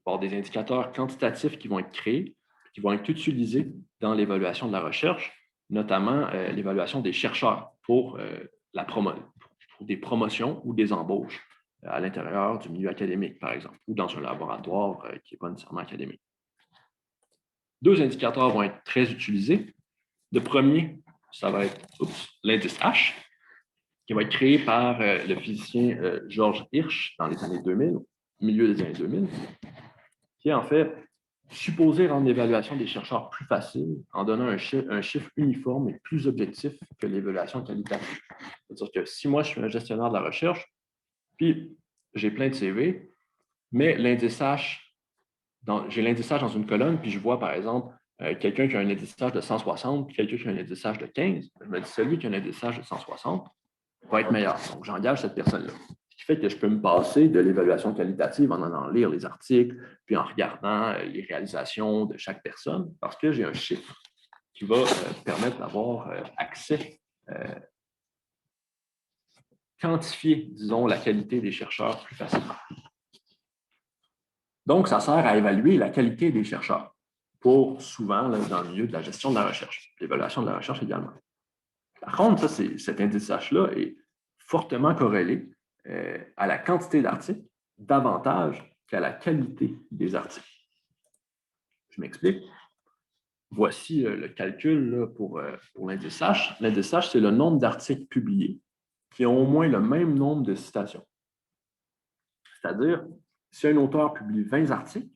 avoir des indicateurs quantitatifs qui vont être créés, qui vont être utilisés dans l'évaluation de la recherche, notamment l'évaluation des chercheurs pour des promotions ou des embauches à l'intérieur du milieu académique, par exemple, ou dans un laboratoire qui n'est pas nécessairement académique. Deux indicateurs vont être très utilisés. Le premier, ça va être l'indice H, qui va être créé par le physicien George Hirsch dans les années 2000, au milieu des années 2000, qui est en fait supposé rendre l'évaluation des chercheurs plus facile en donnant un chiffre uniforme et plus objectif que l'évaluation qualitative. C'est-à-dire que si moi, je suis un gestionnaire de la recherche, puis j'ai plein de CV, mais l'indice H, j'ai l'indice H dans une colonne, puis je vois, par exemple, quelqu'un qui a un indice H de 160, puis quelqu'un qui a un indice H de 15. Je me dis, celui qui a un indice H de 160 va être meilleur. Donc, j'engage cette personne-là. Ce qui fait que je peux me passer de l'évaluation qualitative en allant lire les articles, puis en regardant les réalisations de chaque personne, parce que j'ai un chiffre qui va permettre d'avoir accès quantifier, disons, la qualité des chercheurs plus facilement. Donc, ça sert à évaluer la qualité des chercheurs pour souvent là, dans le milieu de la gestion de la recherche, l'évaluation de la recherche également. Par contre, cet indice H-là est fortement corrélé à la quantité d'articles davantage qu'à la qualité des articles. Je m'explique. Voici le calcul là, pour l'indice H. L'indice H, c'est le nombre d'articles publiés qui ont au moins le même nombre de citations. C'est-à-dire, si un auteur publie 20 articles,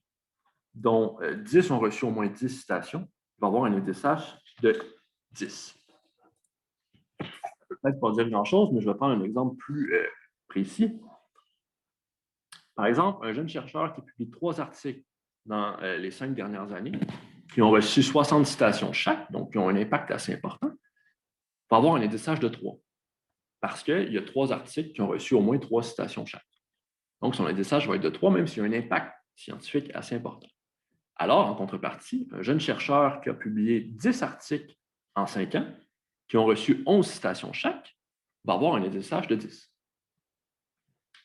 dont 10 ont reçu au moins 10 citations, il va avoir un indice H de 10. Ça ne peut peut-être pas dire grand-chose, mais je vais prendre un exemple plus précis. Par exemple, un jeune chercheur qui publie 3 articles dans les 5 dernières années, qui ont reçu 60 citations chaque, donc qui ont un impact assez important, va avoir un indice H de 3. Parce qu'il y a 3 articles qui ont reçu au moins 3 citations chaque. Donc, son indice H va être de 3, même s'il y a un impact scientifique assez important. Alors, en contrepartie, un jeune chercheur qui a publié 10 articles en 5 ans, qui ont reçu 11 citations chaque, va avoir un SSH de 10.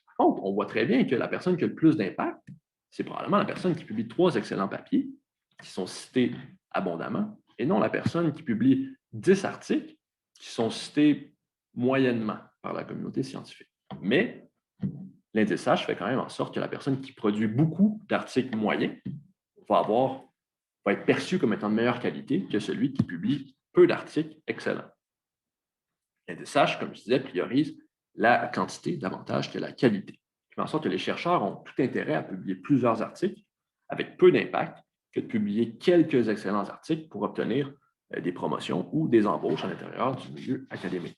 Par contre, on voit très bien que la personne qui a le plus d'impact, c'est probablement la personne qui publie 3 excellents papiers qui sont cités abondamment, et non la personne qui publie 10 articles qui sont cités moyennement par la communauté scientifique. Mais l'indexage fait quand même en sorte que la personne qui produit beaucoup d'articles moyens va être perçue comme étant de meilleure qualité que celui qui publie peu d'articles excellents. L'indexage, comme je disais, priorise la quantité davantage que la qualité, qui fait en sorte que les chercheurs ont tout intérêt à publier plusieurs articles avec peu d'impact que de publier quelques excellents articles pour obtenir des promotions ou des embauches à l'intérieur du milieu académique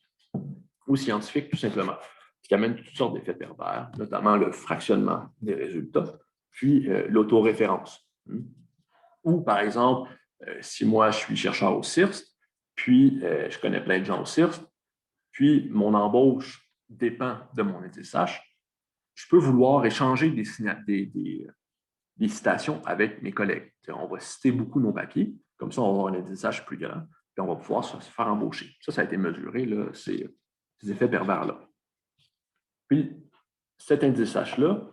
ou scientifique, tout simplement, ce qui amène toutes sortes d'effets pervers, notamment le fractionnement des résultats, puis l'autoréférence. Ou, par exemple, si moi, je suis chercheur au CIRST, puis je connais plein de gens au CIRST, puis mon embauche dépend de mon SSH, je peux vouloir échanger des citations avec mes collègues. On va citer beaucoup nos papiers, comme ça, on va avoir un SSH plus grand, puis on va pouvoir se faire embaucher. Ça a été mesuré, là, ces effets pervers-là. Puis, cet SSH-là,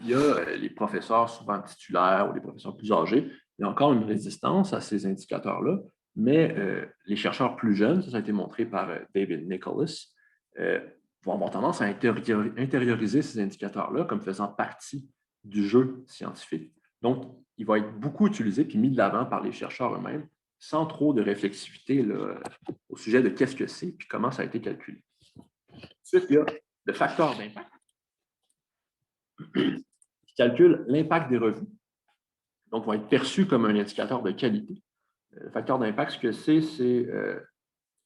il y a les professeurs souvent titulaires ou les professeurs plus âgés, il y a encore une résistance à ces indicateurs-là, mais les chercheurs plus jeunes, ça a été montré par David Nicholas, vont avoir tendance à intérioriser ces indicateurs-là comme faisant partie du jeu scientifique. Donc, il va être beaucoup utilisé puis mis de l'avant par les chercheurs eux-mêmes, sans trop de réflexivité là, au sujet de qu'est-ce que c'est puis comment ça a été calculé. Ensuite, il y a le facteur d'impact qui calcule l'impact des revues, donc vont être perçus comme un indicateur de qualité. Le facteur d'impact, ce que c'est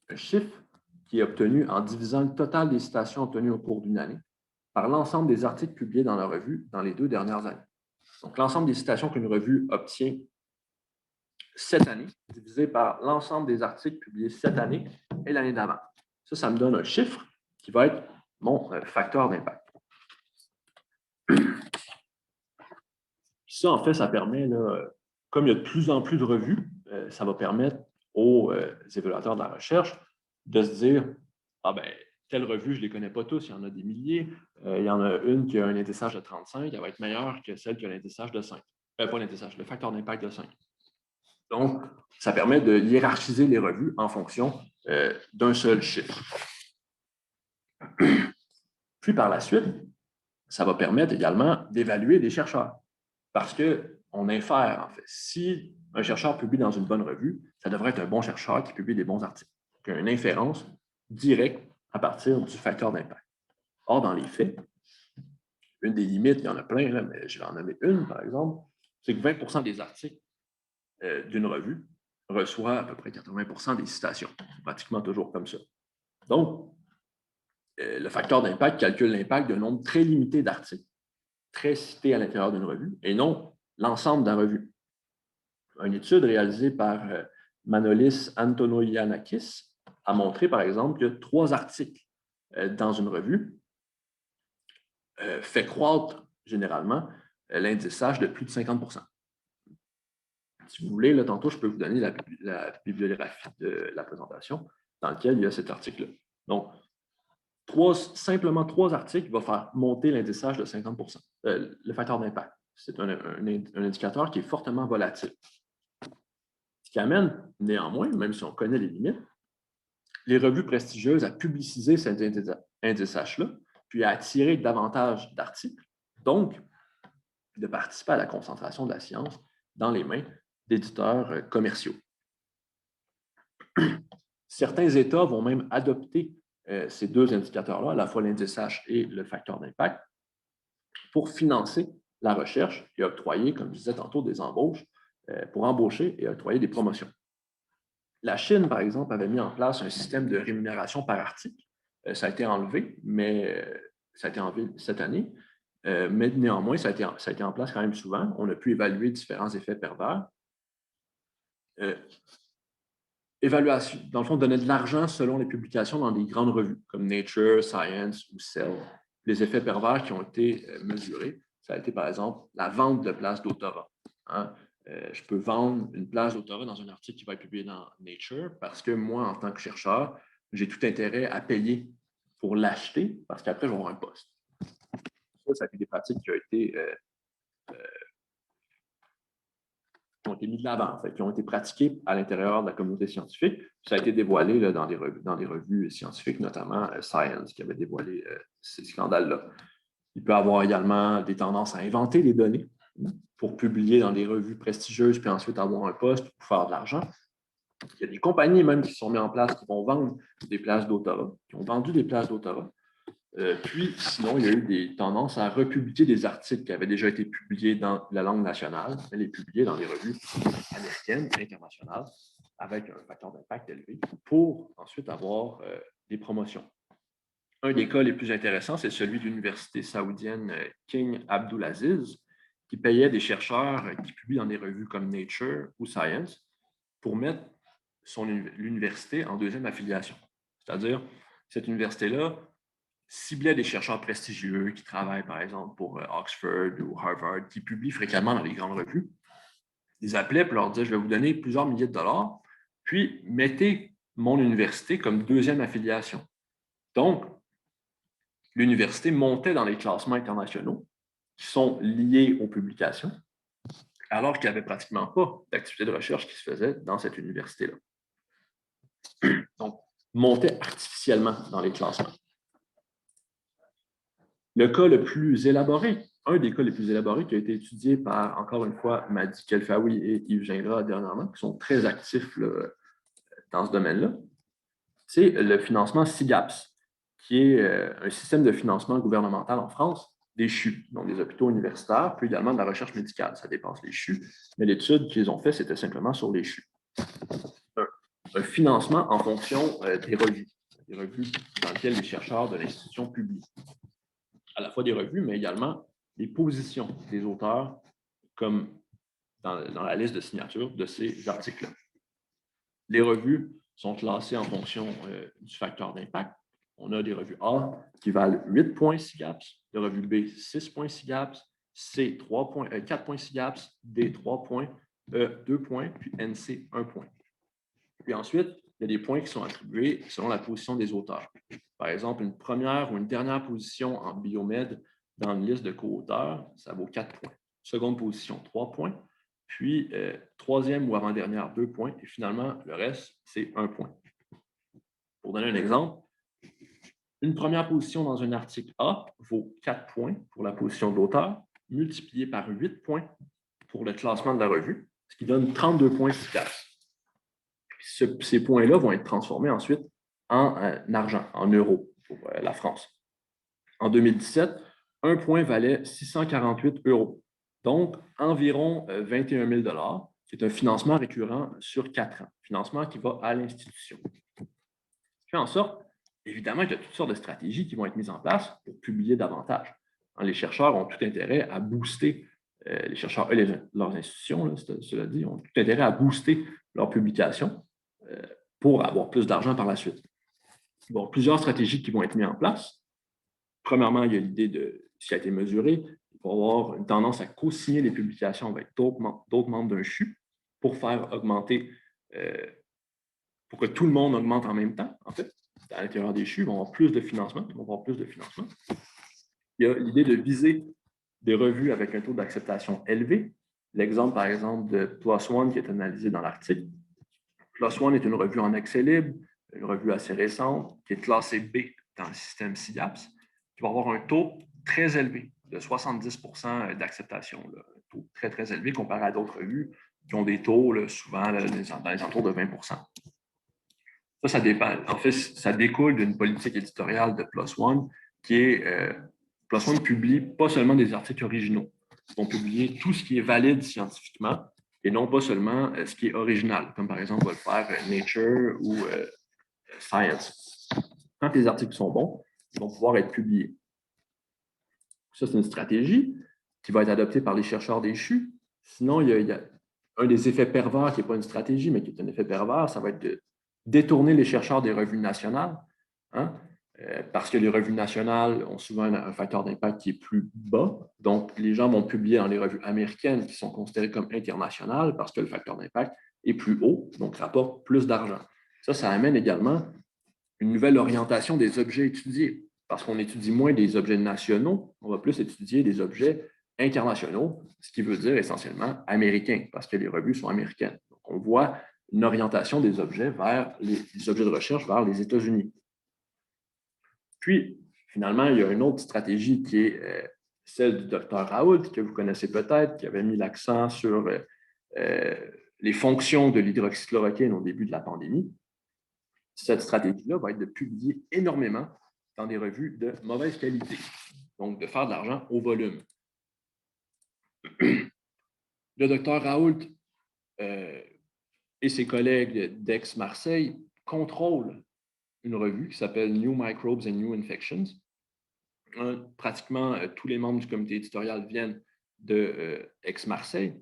un chiffre qui est obtenu en divisant le total des citations obtenues au cours d'une année par l'ensemble des articles publiés dans la revue dans les 2 dernières années. Donc, l'ensemble des citations qu'une revue obtient cette année, divisé par l'ensemble des articles publiés cette année et l'année d'avant. Ça me donne un chiffre qui va être mon facteur d'impact. Ça, en fait, ça permet, là, comme il y a de plus en plus de revues, ça va permettre aux évaluateurs de la recherche de se dire, ah ben, telle revue, je ne les connais pas tous, il y en a des milliers. Il y en a une qui a un indexage de 35, elle va être meilleure que celle qui a l'indexage de 5. Pas l'indexage, le facteur d'impact de 5. Donc, ça permet de hiérarchiser les revues en fonction d'un seul chiffre. Puis par la suite, ça va permettre également d'évaluer des chercheurs. Parce qu'on infère, en fait, si un chercheur publie dans une bonne revue, ça devrait être un bon chercheur qui publie des bons articles. Donc, une inférence directe à partir du facteur d'impact. Or, dans les faits, une des limites, il y en a plein, là, mais je vais en nommer une, par exemple, c'est que 20 des articles d'une revue reçoit à peu près 80 des citations. C'est pratiquement toujours comme ça. Donc, le facteur d'impact calcule l'impact d'un nombre très limité d'articles, très cités à l'intérieur d'une revue, et non l'ensemble de la revue. Une étude réalisée par Manolis Antonogiannakis a montré, par exemple, que 3 articles dans une revue fait croître généralement l'indexage de plus de 50 % Si vous voulez, là, tantôt, je peux vous donner la bibliographie de la présentation dans laquelle il y a cet article-là. Donc, simplement 3 articles vont faire monter l'indexage de 50 %, le facteur d'impact. C'est un indicateur qui est fortement volatile. Ce qui amène, néanmoins, même si on connaît les limites, les revues prestigieuses à publiciser cet indice-là, puis à attirer davantage d'articles, donc de participer à la concentration de la science dans les mains d'éditeurs commerciaux. Certains États vont même adopter ces 2 indicateurs-là, à la fois l'indice et le facteur d'impact, pour financer la recherche et octroyer, comme je disais tantôt, des embauches, pour embaucher et octroyer des promotions. La Chine, par exemple, avait mis en place un système de rémunération par article. Ça a été enlevé, mais ça a été enlevé cette année. Mais néanmoins, ça a été en place quand même souvent. On a pu évaluer différents effets pervers. Évaluation, dans le fond, donner de l'argent selon les publications dans des grandes revues comme Nature, Science ou Cell. Les effets pervers qui ont été mesurés, ça a été par exemple la vente de places d'autorat. Hein? Je peux vendre une place d'autorat dans un article qui va être publié dans Nature parce que moi, en tant que chercheur, j'ai tout intérêt à payer pour l'acheter parce qu'après, je vais avoir un poste. Ça a été des pratiques qui ont été mis de l'avant, en fait, qui ont été pratiquées à l'intérieur de la communauté scientifique. Ça a été dévoilé là, dans des revues scientifiques, notamment Science, qui avait dévoilé ces scandales-là. Il peut y avoir également des tendances à inventer des données pour publier dans des revues prestigieuses, puis ensuite avoir un poste pour faire de l'argent. Il y a des compagnies même qui sont mises en place qui vont vendre des places d'autorat, qui ont vendu des places d'autorat. Puis, sinon, il y a eu des tendances à republier des articles qui avaient déjà été publiés dans la langue nationale, mais les publier dans des revues américaines, internationales, avec un facteur d'impact élevé, pour ensuite avoir des promotions. Un des cas les plus intéressants, c'est celui de l'université saoudienne King Abdulaziz, qui payait des chercheurs qui publient dans des revues comme Nature ou Science pour mettre l'université en deuxième affiliation. C'est-à-dire, cette université-là ciblait des chercheurs prestigieux qui travaillent, par exemple, pour Oxford ou Harvard, qui publient fréquemment dans les grandes revues. Ils appelaient pour leur dire, je vais vous donner plusieurs milliers de dollars, puis mettez mon université comme deuxième affiliation. Donc, l'université montait dans les classements internationaux qui sont liés aux publications, alors qu'il n'y avait pratiquement pas d'activité de recherche qui se faisait dans cette université-là. Donc, montait artificiellement dans les classements. Le cas le plus élaboré, un des cas les plus élaborés qui a été étudié par, encore une fois, Madi Kelfaoui et Yves Gingras dernièrement, qui sont très actifs là, dans ce domaine-là, c'est le financement SIGAPS, qui est un système de financement gouvernemental en France des CHU, donc des hôpitaux universitaires, puis également de la recherche médicale. Ça dépasse les CHU, mais l'étude qu'ils ont faite, c'était simplement sur les CHU. Un financement en fonction des revues dans lesquelles les chercheurs de l'institution publient. À la fois des revues, mais également les positions des auteurs, comme dans la liste de signatures de ces articles-là. Les revues sont classées en fonction du facteur d'impact. On a des revues A qui valent 8 points SIGAPS, des revues B 6 points SIGAPS, C 4 points SIGAPS, D 3 points, E 2 points, puis NC 1 point. Puis ensuite, il y a des points qui sont attribués selon la position des auteurs. Par exemple, une première ou une dernière position en biomède dans une liste de co-auteurs, ça vaut 4 points. Seconde position, 3 points. Puis, troisième ou avant-dernière, 2 points. Et finalement, le reste, c'est 1 point. Pour donner un exemple, une première position dans un article A vaut 4 points pour la position de l'auteur, multiplié par 8 points pour le classement de la revue, ce qui donne 32 points efficaces. Ces points-là vont être transformés ensuite en argent, en euros pour la France. En 2017, un point valait 648 euros, donc environ 21 000 $, qui est un financement récurrent sur 4 ans, financement qui va à l'institution. Ce qui fait en sorte, évidemment, qu'il y a toutes sortes de stratégies qui vont être mises en place pour publier davantage. Les chercheurs ont tout intérêt à booster, les chercheurs et leurs institutions, là, cela dit, ont tout intérêt à booster leurs publications pour avoir plus d'argent par la suite. Bon, plusieurs stratégies qui vont être mises en place. Premièrement, il y a l'idée de, si ça a été mesuré, il va y avoir une tendance à co-signer les publications avec d'autres membres d'un CHU pour faire augmenter, pour que tout le monde augmente en même temps, en fait. À l'intérieur des CHU, ils vont avoir plus de financement. Il y a l'idée de viser des revues avec un taux d'acceptation élevé. L'exemple, par exemple, de PLOS ONE qui est analysé dans l'article. PLOS ONE est une revue en accès libre, une revue assez récente, qui est classée B dans le système SIGAPS, qui va avoir un taux très élevé, de 70 % d'acceptation. Un taux très, très élevé comparé à d'autres revues qui ont des taux là, souvent là, dans les entours de 20 %. Ça dépend. En fait, ça découle d'une politique éditoriale de PLOS ONE qui est PLOS ONE publie pas seulement des articles originaux. Ils vont publier tout ce qui est valide scientifiquement et non pas seulement ce qui est original, comme par exemple va le faire Nature ou Science. Quand les articles sont bons, ils vont pouvoir être publiés. Ça, c'est une stratégie qui va être adoptée par les chercheurs des CHU. Sinon, il y a un des effets pervers qui n'est pas une stratégie, mais qui est un effet pervers, ça va être de détourner les chercheurs des revues nationales, hein, parce que les revues nationales ont souvent un facteur d'impact qui est plus bas. Donc, les gens vont publier dans les revues américaines qui sont considérées comme internationales parce que le facteur d'impact est plus haut, donc rapporte plus d'argent. Ça amène également une nouvelle orientation des objets étudiés, parce qu'on étudie moins des objets nationaux, on va plus étudier des objets internationaux, ce qui veut dire essentiellement américains, parce que les revues sont américaines. Donc, on voit une orientation des objets vers les objets de recherche vers les États-Unis. Puis, finalement, il y a une autre stratégie qui est celle du docteur Raoult, que vous connaissez peut-être, qui avait mis l'accent sur les fonctions de l'hydroxychloroquine au début de la pandémie. Cette stratégie-là va être de publier énormément dans des revues de mauvaise qualité, donc de faire de l'argent au volume. Le docteur Raoult et ses collègues d'Aix-Marseille contrôlent une revue qui s'appelle New Microbes and New Infections. Pratiquement tous les membres du comité éditorial viennent de Aix-Marseille.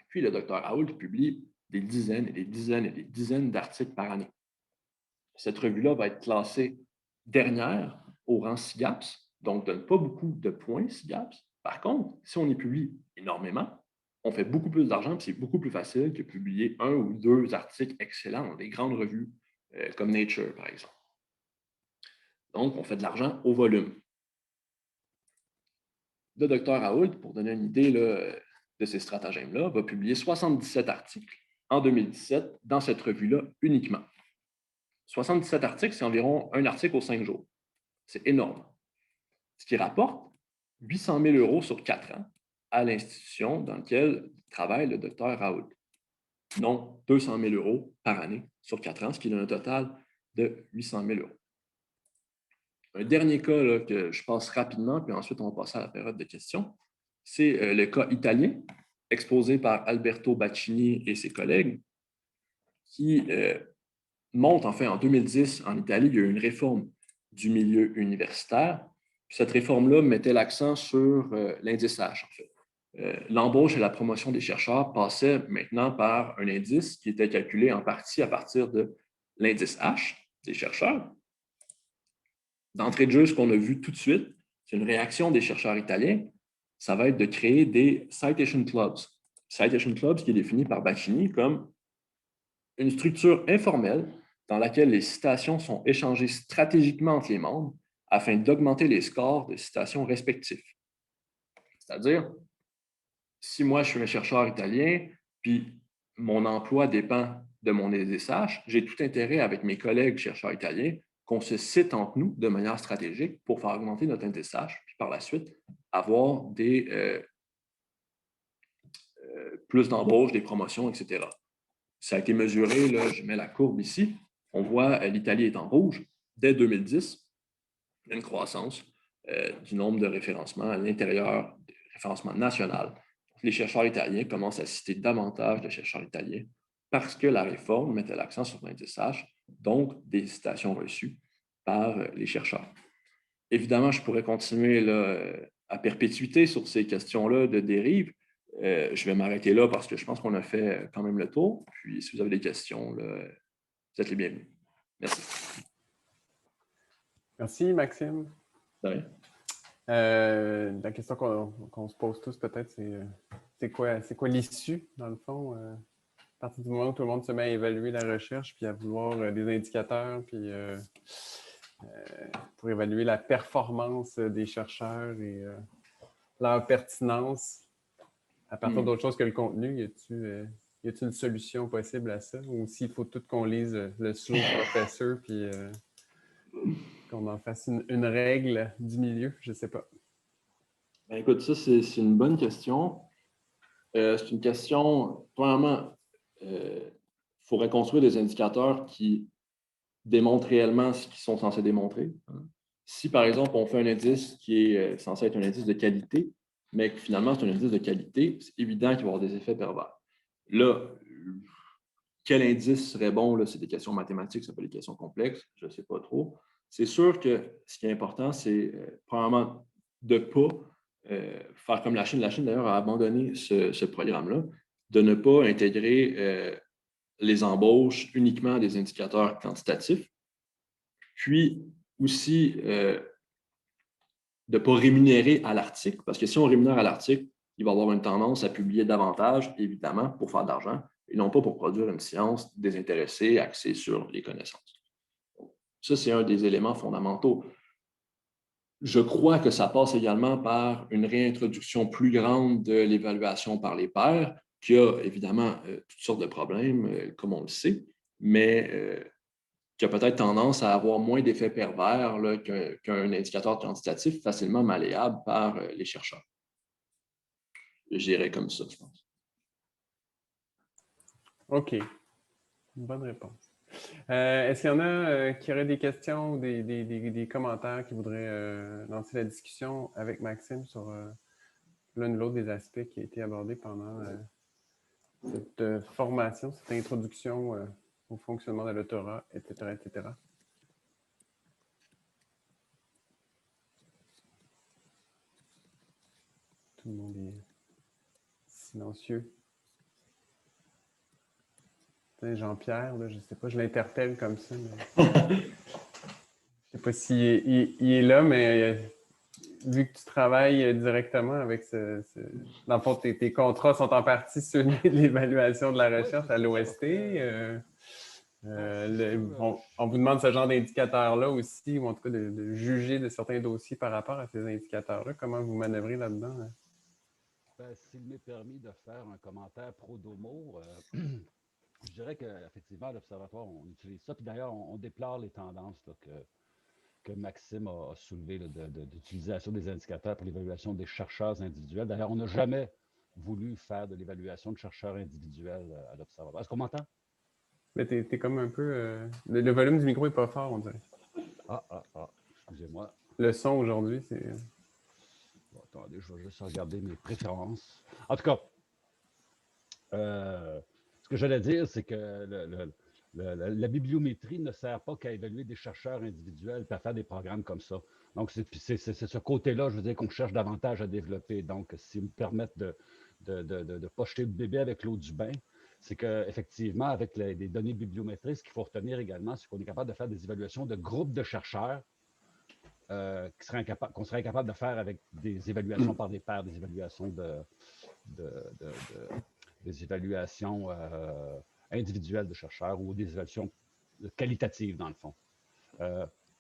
Puis le docteur Raoult publie des dizaines et des dizaines et des dizaines d'articles par année. Cette revue-là va être classée dernière au rang SIGAPS, donc donne pas beaucoup de points SIGAPS. Par contre, si on y publie énormément, on fait beaucoup plus d'argent, et c'est beaucoup plus facile que publier 1 ou 2 articles excellents dans des grandes revues comme Nature, par exemple. Donc, on fait de l'argent au volume. Le docteur Raoult, pour donner une idée là, de ces stratagèmes-là, va publier 77 articles en 2017 dans cette revue-là uniquement. 77 articles, c'est environ un article aux 5 jours. C'est énorme. Ce qui rapporte 800 000 € sur 4 ans à l'institution dans laquelle travaille le docteur Raoult. Non, 200 000 € par année sur 4 ans, ce qui donne un total de 800 000 €. Un dernier cas là, que je passe rapidement, puis ensuite on va passer à la période de questions, c'est le cas italien, exposé par Alberto Baccini et ses collègues, qui montre, enfin, en 2010, en Italie, il y a eu une réforme du milieu universitaire. Puis cette réforme-là mettait l'accent sur l'indice H, en fait. L'embauche et la promotion des chercheurs passaient maintenant par un indice qui était calculé en partie à partir de l'indice H des chercheurs. D'entrée de jeu, ce qu'on a vu tout de suite, c'est une réaction des chercheurs italiens. Ça va être de créer des citation clubs. Citation clubs qui est défini par Baccini comme une structure informelle dans laquelle les citations sont échangées stratégiquement entre les membres afin d'augmenter les scores de citations respectifs. C'est-à-dire, si moi, je suis un chercheur italien, puis mon emploi dépend de mon SSH, j'ai tout intérêt avec mes collègues chercheurs italiens qu'on se cite entre nous de manière stratégique pour faire augmenter notre SSH, puis par la suite, avoir plus d'embauches, des promotions, etc. Ça a été mesuré, là, je mets la courbe ici. On voit l'Italie est en rouge. Dès 2010, il y a une croissance du nombre de référencements à l'intérieur du référencement national. Les chercheurs italiens commencent à citer davantage de chercheurs italiens parce que la réforme mettait l'accent sur l'indice H, donc des citations reçues par les chercheurs. Évidemment, je pourrais continuer là, à perpétuité sur ces questions-là de dérive. Je vais m'arrêter là parce que je pense qu'on a fait quand même le tour. Puis, si vous avez des questions, là, vous êtes les bienvenus. Merci. Merci, Maxime. Ouais. La question qu'on se pose tous peut-être, c'est quoi l'issue, dans le fond? À partir du moment où tout le monde se met à évaluer la recherche, puis à vouloir des indicateurs, puis pour évaluer la performance des chercheurs et leur pertinence, à partir d'autre chose que le contenu, y a-t-il une solution possible à ça? Ou s'il faut tout qu'on lise le slow professor, puis qu'on en fasse une règle du milieu? Je ne sais pas. Ben, écoute, ça, c'est une bonne question. C'est une question, premièrement, il faudrait construire des indicateurs qui démontrent réellement ce qu'ils sont censés démontrer. Si, par exemple, on fait un indice qui est censé être un indice de qualité, mais que finalement, c'est un indice de qualité, c'est évident qu'il va y avoir des effets pervers. Là, quel indice serait bon? Là, c'est des questions mathématiques, ça peut être des questions complexes, je ne sais pas trop. C'est sûr que ce qui est important, c'est premièrement de ne pas faire comme la Chine. La Chine, d'ailleurs, a abandonné ce programme-là, de ne pas intégrer les embauches uniquement à des indicateurs quantitatifs, puis aussi de ne pas rémunérer à l'article, parce que si on rémunère à l'article, il va y avoir une tendance à publier davantage, évidemment, pour faire de l'argent, et non pas pour produire une science désintéressée, axée sur les connaissances. Ça, c'est un des éléments fondamentaux. Je crois que ça passe également par une réintroduction plus grande de l'évaluation par les pairs, qui a évidemment toutes sortes de problèmes, comme on le sait, mais qui a peut-être tendance à avoir moins d'effets pervers qu'un indicateur quantitatif facilement malléable par les chercheurs. Je dirais comme ça, je pense. OK. Bonne réponse. Est-ce qu'il y en a qui auraient des questions ou des commentaires qui voudraient lancer la discussion avec Maxime sur l'un ou l'autre des aspects qui a été abordé pendant cette formation, cette introduction au fonctionnement de l'autorat, etc., etc.? Tout le monde est silencieux. Jean-Pierre, je ne sais pas, je l'interpelle comme ça. Mais... je ne sais pas s'il est là, mais vu que tu travailles directement avec dans le fond, tes contrats sont en partie ceux de l'évaluation de la recherche à l'OST. On vous demande ce genre d'indicateur-là aussi, ou en tout cas de juger de certains dossiers par rapport à ces indicateurs-là. Comment vous manœuvrez là-dedans? Ben, s'il m'est permis de faire un commentaire pro domo, je dirais qu'effectivement, à l'Observatoire, on utilise ça. Puis d'ailleurs, on déplore les tendances là, que Maxime a soulevées d'utilisation des indicateurs pour l'évaluation des chercheurs individuels. D'ailleurs, on n'a jamais voulu faire de l'évaluation de chercheurs individuels à l'Observatoire. Est-ce qu'on m'entend? Mais t'es comme un peu... le volume du micro n'est pas fort, on dirait. Excusez-moi. Le son aujourd'hui, c'est... Bon, attendez, je vais juste regarder mes préférences. En tout cas, ce que j'allais dire, c'est que la bibliométrie ne sert pas qu'à évaluer des chercheurs individuels et à faire des programmes comme ça. Donc, c'est ce côté-là, je veux dire, qu'on cherche davantage à développer. Donc, s'ils me permettent de ne pas jeter le bébé avec l'eau du bain, c'est qu'effectivement, avec les données bibliométriques, ce qu'il faut retenir également, c'est qu'on est capable de faire des évaluations de groupes de chercheurs qu'on serait incapable de faire avec des évaluations par des pairs, des évaluations des évaluations individuelles de chercheurs ou des évaluations qualitatives, dans le fond.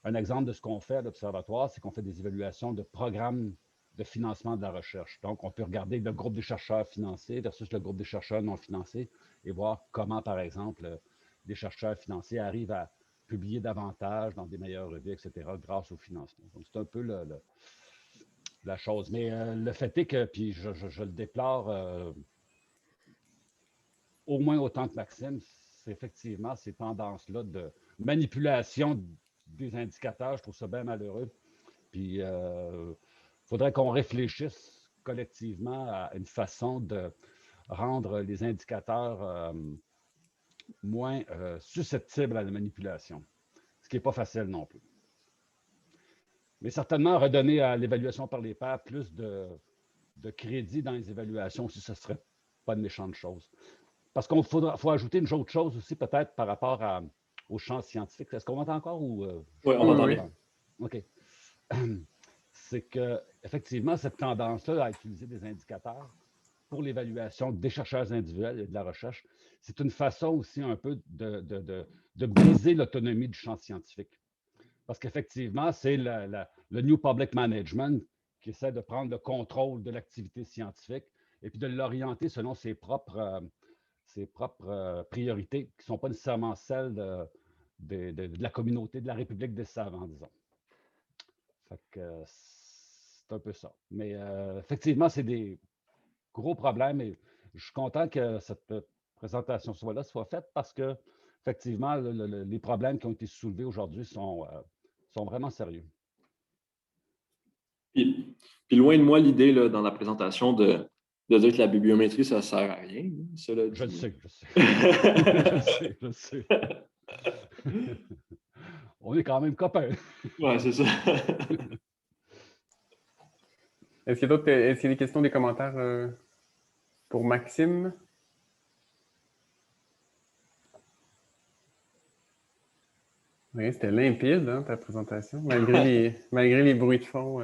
Un exemple de ce qu'on fait à l'Observatoire, c'est qu'on fait des évaluations de programmes de financement de la recherche. Donc, on peut regarder le groupe des chercheurs financés versus le groupe des chercheurs non financés et voir comment, par exemple, des chercheurs financés arrivent à publier davantage dans des meilleures revues, etc., grâce au financement. Donc, c'est un peu la chose. Mais le fait est que, puis je le déplore au moins autant que Maxime, c'est effectivement ces tendances-là de manipulation des indicateurs. Je trouve ça bien malheureux. Puis, il faudrait qu'on réfléchisse collectivement à une façon de rendre les indicateurs moins susceptibles à la manipulation, ce qui n'est pas facile non plus. Mais certainement, redonner à l'évaluation par les pairs plus de crédit dans les évaluations aussi, ce ne serait pas une méchante chose. Parce qu'il faut ajouter une autre chose aussi, peut-être par rapport au champ scientifique. Est-ce qu'on m'entend encore ou Oui, on m'entend bien. OK. C'est qu'effectivement, cette tendance-là à utiliser des indicateurs pour l'évaluation des chercheurs individuels et de la recherche, c'est une façon aussi un peu de briser l'autonomie du champ scientifique. Parce qu'effectivement, c'est le New Public Management qui essaie de prendre le contrôle de l'activité scientifique et puis de l'orienter selon ses propres priorités, qui ne sont pas nécessairement celles de la communauté de la République des savants, disons. Fait que c'est un peu ça. Mais effectivement, c'est des gros problèmes et je suis content que cette présentation soit faite parce que, effectivement, les problèmes qui ont été soulevés aujourd'hui sont vraiment sérieux. Puis loin de moi l'idée dans la présentation de dire que la bibliométrie, ça ne sert à rien. Je le sais. je sais. On est quand même copains. Ouais, c'est ça. Est-ce qu'il y a des questions, des commentaires pour Maxime? Oui, c'était limpide, hein, ta présentation, malgré les bruits de fond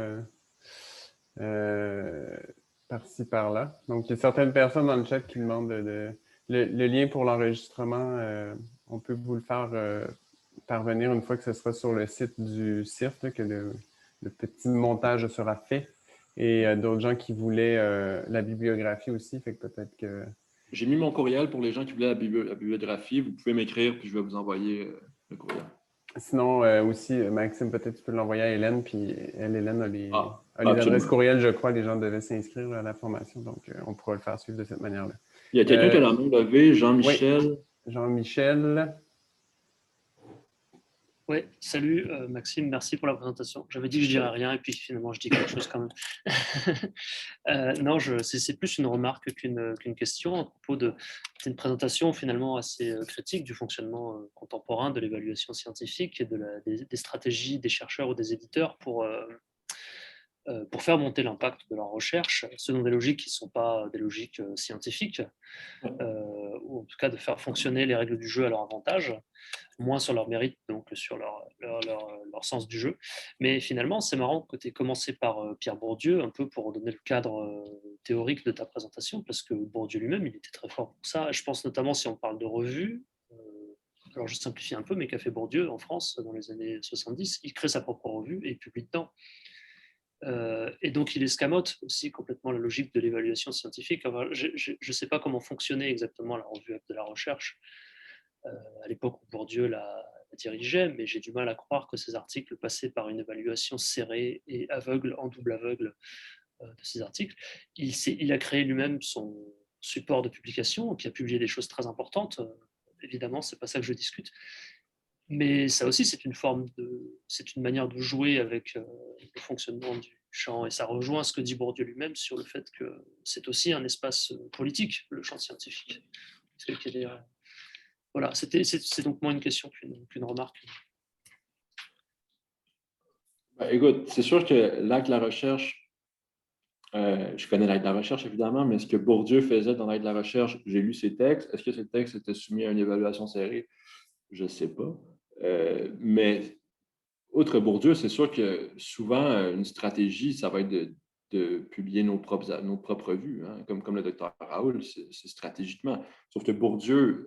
par-ci, par-là. Donc, il y a certaines personnes dans le chat qui demandent le lien pour l'enregistrement. On peut vous le faire parvenir une fois que ce sera sur le site du CIRF, là, que le petit montage sera fait. Et d'autres gens qui voulaient la bibliographie aussi, fait que peut-être que... J'ai mis mon courriel pour les gens qui voulaient la bibliographie. Vous pouvez m'écrire, puis je vais vous envoyer le courriel. Sinon, aussi, Maxime, peut-être tu peux l'envoyer à Hélène, puis Hélène a les absolument. adresses courriel, je crois, les gens devaient s'inscrire à la formation, donc on pourra le faire suivre de cette manière-là. Il y a quelqu'un qui a la main levée, Jean-Michel. Oui. Jean-Michel. Oui, salut Maxime, merci pour la présentation. J'avais dit que je dirais rien et puis finalement je dis quelque chose quand même. Non, c'est plus une remarque qu'une question à propos de... C'est une présentation finalement assez critique du fonctionnement contemporain de l'évaluation scientifique et des stratégies des chercheurs ou des éditeurs pour faire monter l'impact de leur recherche selon des logiques qui ne sont pas des logiques scientifiques, ou en tout cas de faire fonctionner les règles du jeu à leur avantage, moins sur leur mérite, donc sur leur sens du jeu. Mais finalement, c'est marrant que tu aies commencé par Pierre Bourdieu, un peu pour donner le cadre théorique de ta présentation, parce que Bourdieu lui-même, il était très fort pour ça. Je pense notamment, si on parle de revues, alors je simplifie un peu, mais qu'a fait Bourdieu en France dans les années 70, il crée sa propre revue et il publie dedans. Et donc, il escamote aussi complètement la logique de l'évaluation scientifique. Enfin, je ne sais pas comment fonctionnait exactement la revue de la recherche à l'époque où Bourdieu la dirigeait, mais j'ai du mal à croire que ces articles passaient par une évaluation serrée et aveugle, en double aveugle de ces articles. Il a créé lui-même son support de publication, qui a publié des choses très importantes. Évidemment, ce n'est pas ça que je discute. Mais ça aussi, c'est une manière de jouer avec le fonctionnement du champ. Et ça rejoint ce que dit Bourdieu lui-même sur le fait que c'est aussi un espace politique, le champ scientifique. Voilà, c'est donc moins une question qu'une remarque. Écoute, c'est sûr que l'acte de la recherche, je connais l'acte de la recherche évidemment, mais ce que Bourdieu faisait dans l'acte de la recherche, j'ai lu ses textes. Est-ce que ces textes étaient soumis à une évaluation serrée? Je ne sais pas. Mais outre Bourdieu, c'est sûr que souvent, une stratégie, ça va être de publier nos propres vues, hein, comme le docteur Raoul, c'est stratégiquement. Sauf que Bourdieu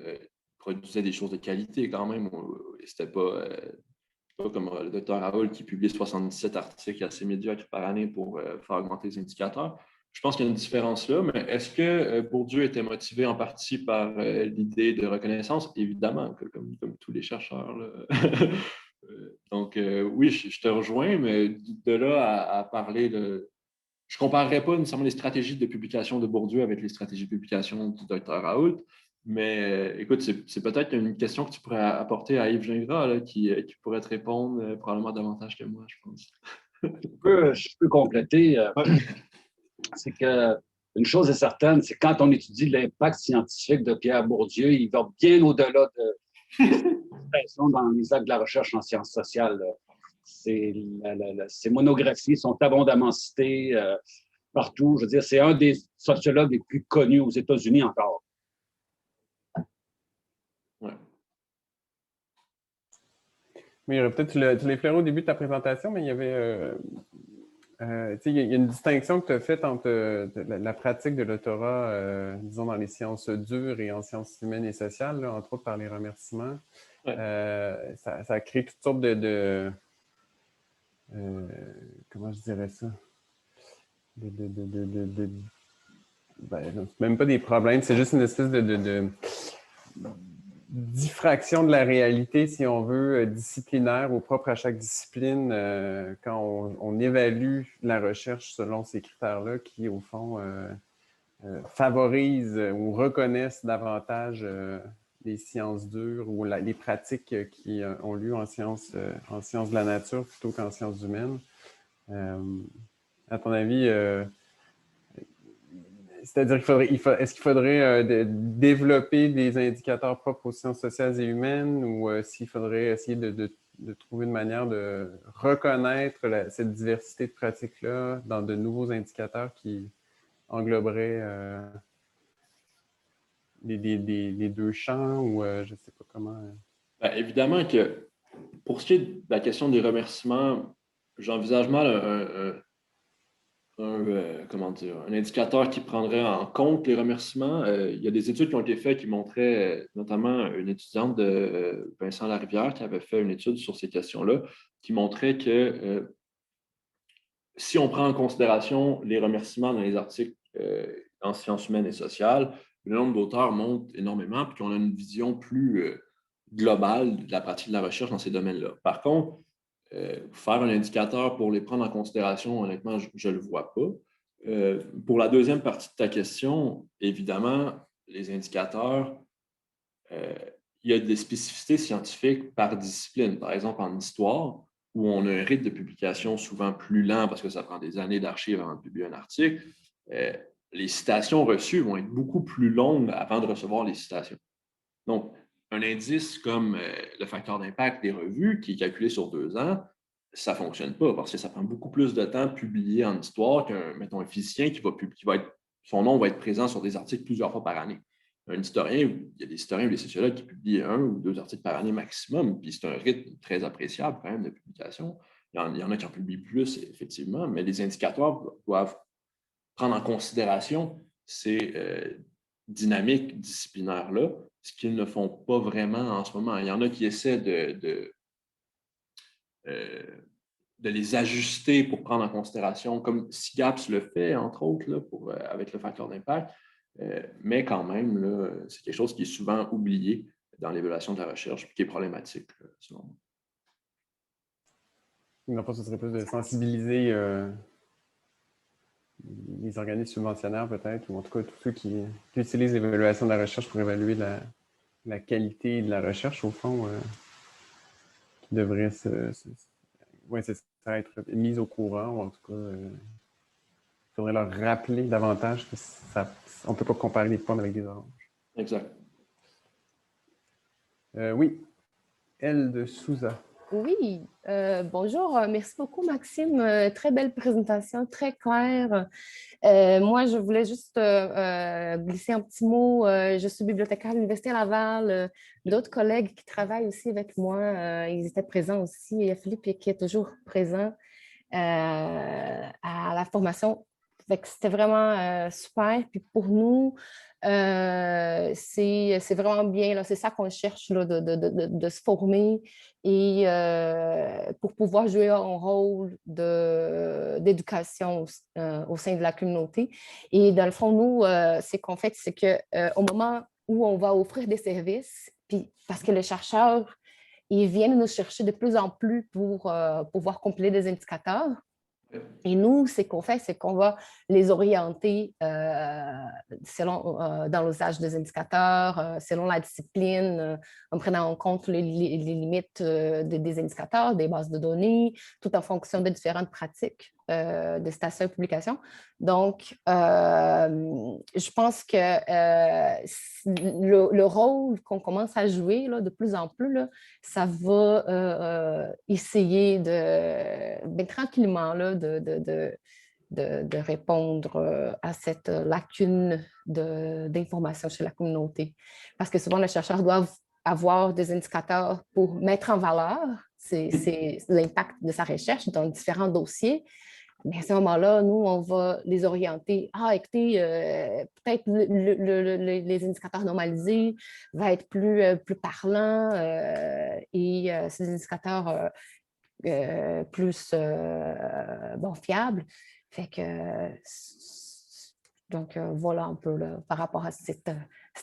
produisait des choses de qualité quand même. C'était pas comme le docteur Raoul qui publie 77 articles assez médiocres par année pour faire augmenter les indicateurs. Je pense qu'il y a une différence là, mais est-ce que Bourdieu était motivé en partie par l'idée de reconnaissance? Évidemment, comme tous les chercheurs. Donc, oui, je te rejoins, mais de là à parler de... Je ne comparerais pas nécessairement les stratégies de publication de Bourdieu avec les stratégies de publication du docteur Raoult, mais écoute, c'est peut-être une question que tu pourrais apporter à Yves Gingras, là, qui pourrait te répondre probablement davantage que moi, je pense. Je peux compléter. C'est qu'une chose est certaine, c'est que quand on étudie l'impact scientifique de Pierre Bourdieu, il va bien au-delà de l'expression dans les actes de la recherche en sciences sociales. Ces monographies sont abondamment citées partout. Je veux dire, c'est un des sociologues les plus connus aux États-Unis encore. Ouais. Mais peut-être tu l'as effleuré au début de ta présentation, mais il y avait... il y a une distinction que tu as faite entre la pratique de l'autorat, disons, dans les sciences dures et en sciences humaines et sociales, là, entre autres par les remerciements. Ouais. Ça crée toutes sortes comment je dirais ça? Même pas des problèmes, c'est juste une espèce de diffraction de la réalité, si on veut, disciplinaire ou propre à chaque discipline, quand on évalue la recherche selon ces critères-là qui, au fond, favorisent ou reconnaissent davantage les sciences dures ou les pratiques qui ont lieu en sciences de la nature plutôt qu'en sciences humaines. À ton avis, c'est-à-dire est-ce qu'il faudrait développer des indicateurs propres aux sciences sociales et humaines ou s'il faudrait essayer de trouver une manière de reconnaître cette diversité de pratiques-là dans de nouveaux indicateurs qui engloberaient les deux champs ou je ne sais pas comment. Ben, évidemment que pour ce qui est de la question des remerciements, j'envisage mal un indicateur qui prendrait en compte les remerciements. Il y a des études qui ont été faites qui montraient, notamment une étudiante de Vincent Larivière qui avait fait une étude sur ces questions-là, qui montrait que si on prend en considération les remerciements dans les articles en sciences humaines et sociales, le nombre d'auteurs monte énormément, puis qu'on a une vision plus globale de la pratique de la recherche dans ces domaines-là. Par contre, faire un indicateur pour les prendre en considération, honnêtement, je ne le vois pas. Pour la deuxième partie de ta question, évidemment, les indicateurs, il y a des spécificités scientifiques par discipline. Par exemple, en histoire, où on a un rythme de publication souvent plus lent parce que ça prend des années d'archives avant de publier un article, les citations reçues vont être beaucoup plus longues avant de recevoir les citations. Donc, un indice comme le facteur d'impact des revues, qui est calculé sur 2 ans, ça ne fonctionne pas parce que ça prend beaucoup plus de temps de publier en histoire mettons, un physicien qui va être, son nom va être présent sur des articles plusieurs fois par année. Un historien, il y a des historiens ou des sociologues qui publient 1 ou 2 articles par année maximum, puis c'est un rythme très appréciable quand même de publication. Il y en a qui en publient plus, effectivement, mais les indicateurs doivent prendre en considération ces dynamiques disciplinaires-là, ce qu'ils ne font pas vraiment en ce moment. Il y en a qui essaient de les ajuster pour prendre en considération, comme SIGAPS le fait, entre autres, là, avec le facteur d'impact, mais quand même, là, c'est quelque chose qui est souvent oublié dans l'évaluation de la recherche et qui est problématique, selon moi. Donc, ce serait plus de sensibiliser les organismes subventionnaires, peut-être, ou en tout cas tous ceux qui utilisent l'évaluation de la recherche pour évaluer la qualité de la recherche, au fond, qui devraient être mis au courant, ou en tout cas, il faudrait leur rappeler davantage qu'on ne peut pas comparer des pommes avec des oranges. Exact. Oui, Elle de Souza. Oui, bonjour. Merci beaucoup, Maxime. Très belle présentation, très claire. Moi, je voulais juste glisser un petit mot. Je suis bibliothécaire à l'Université Laval. D'autres collègues qui travaillent aussi avec moi, ils étaient présents aussi. Il y a Philippe qui est toujours présent à la formation. C'était vraiment super. Puis pour nous, c'est vraiment bien. Là, c'est ça qu'on cherche, là, de se former et pour pouvoir jouer un rôle d'éducation au sein de la communauté. Et dans le fond, nous, c'est qu'en fait, c'est qu'au moment où on va offrir des services, puis parce que les chercheurs, ils viennent nous chercher de plus en plus pour pouvoir compiler des indicateurs. Et nous, ce qu'on fait, c'est qu'on va les orienter dans l'usage des indicateurs, selon la discipline, en prenant en compte les limites des indicateurs, des bases de données, tout en fonction de différentes pratiques de citation et publication. Donc, je pense que le rôle qu'on commence à jouer là, de plus en plus, là, ça va essayer tranquillement là, de répondre à cette lacune d'information chez la communauté. Parce que souvent, les chercheurs doivent avoir des indicateurs pour mettre en valeur l'impact de sa recherche dans différents dossiers. Mais à ce moment-là, nous, on va les orienter. Ah, écoutez, peut-être les indicateurs normalisés vont être plus parlants et ces indicateurs plus fiables. Fait que, donc, voilà un peu là, par rapport à cet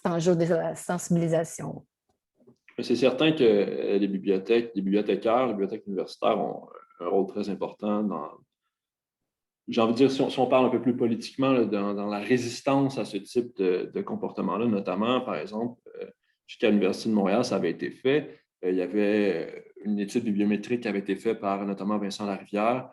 enjeu de la sensibilisation. C'est certain que les bibliothèques, les bibliothécaires, les bibliothèques universitaires ont un rôle très important dans, j'ai envie de dire, si on parle un peu plus politiquement, là, dans la résistance à ce type de comportement-là, notamment, par exemple, jusqu'à l'Université de Montréal, ça avait été fait. Il y avait une étude bibliométrique qui avait été faite par notamment Vincent Larivière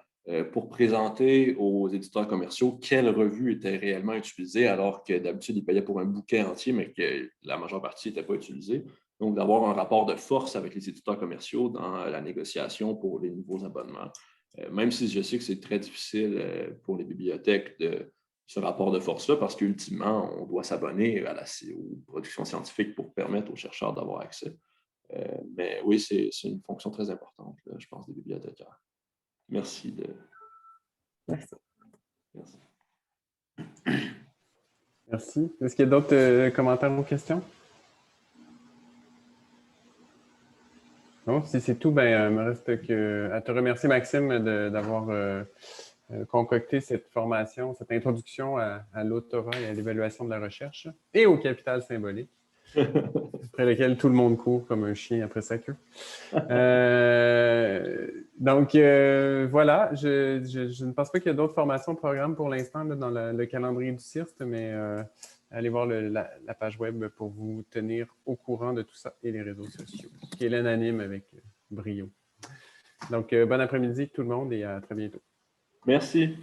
pour présenter aux éditeurs commerciaux quelles revues étaient réellement utilisées, alors que d'habitude, ils payaient pour un bouquet entier, mais que la majeure partie n'était pas utilisée. Donc, d'avoir un rapport de force avec les éditeurs commerciaux dans la négociation pour les nouveaux abonnements. Même si je sais que c'est très difficile pour les bibliothèques de ce rapport de force-là, parce qu'ultimement, on doit s'abonner aux productions scientifiques pour permettre aux chercheurs d'avoir accès. Mais oui, c'est une fonction très importante, là, je pense, des bibliothécaires. Merci. Merci. Merci. Merci. Est-ce qu'il y a d'autres commentaires ou questions? Non, si c'est tout, ben, il me reste à te remercier, Maxime, d'avoir concocté cette formation, cette introduction à l'autorat et à l'évaluation de la recherche et au capital symbolique, après lequel tout le monde court comme un chien après sa queue. Donc, voilà, je ne pense pas qu'il y a d'autres formations au programme pour l'instant dans le calendrier du CIRST, mais allez voir la page web pour vous tenir au courant de tout ça et les réseaux sociaux, qu'Hélène anime avec brio. Donc, bon après-midi tout le monde et à très bientôt. Merci.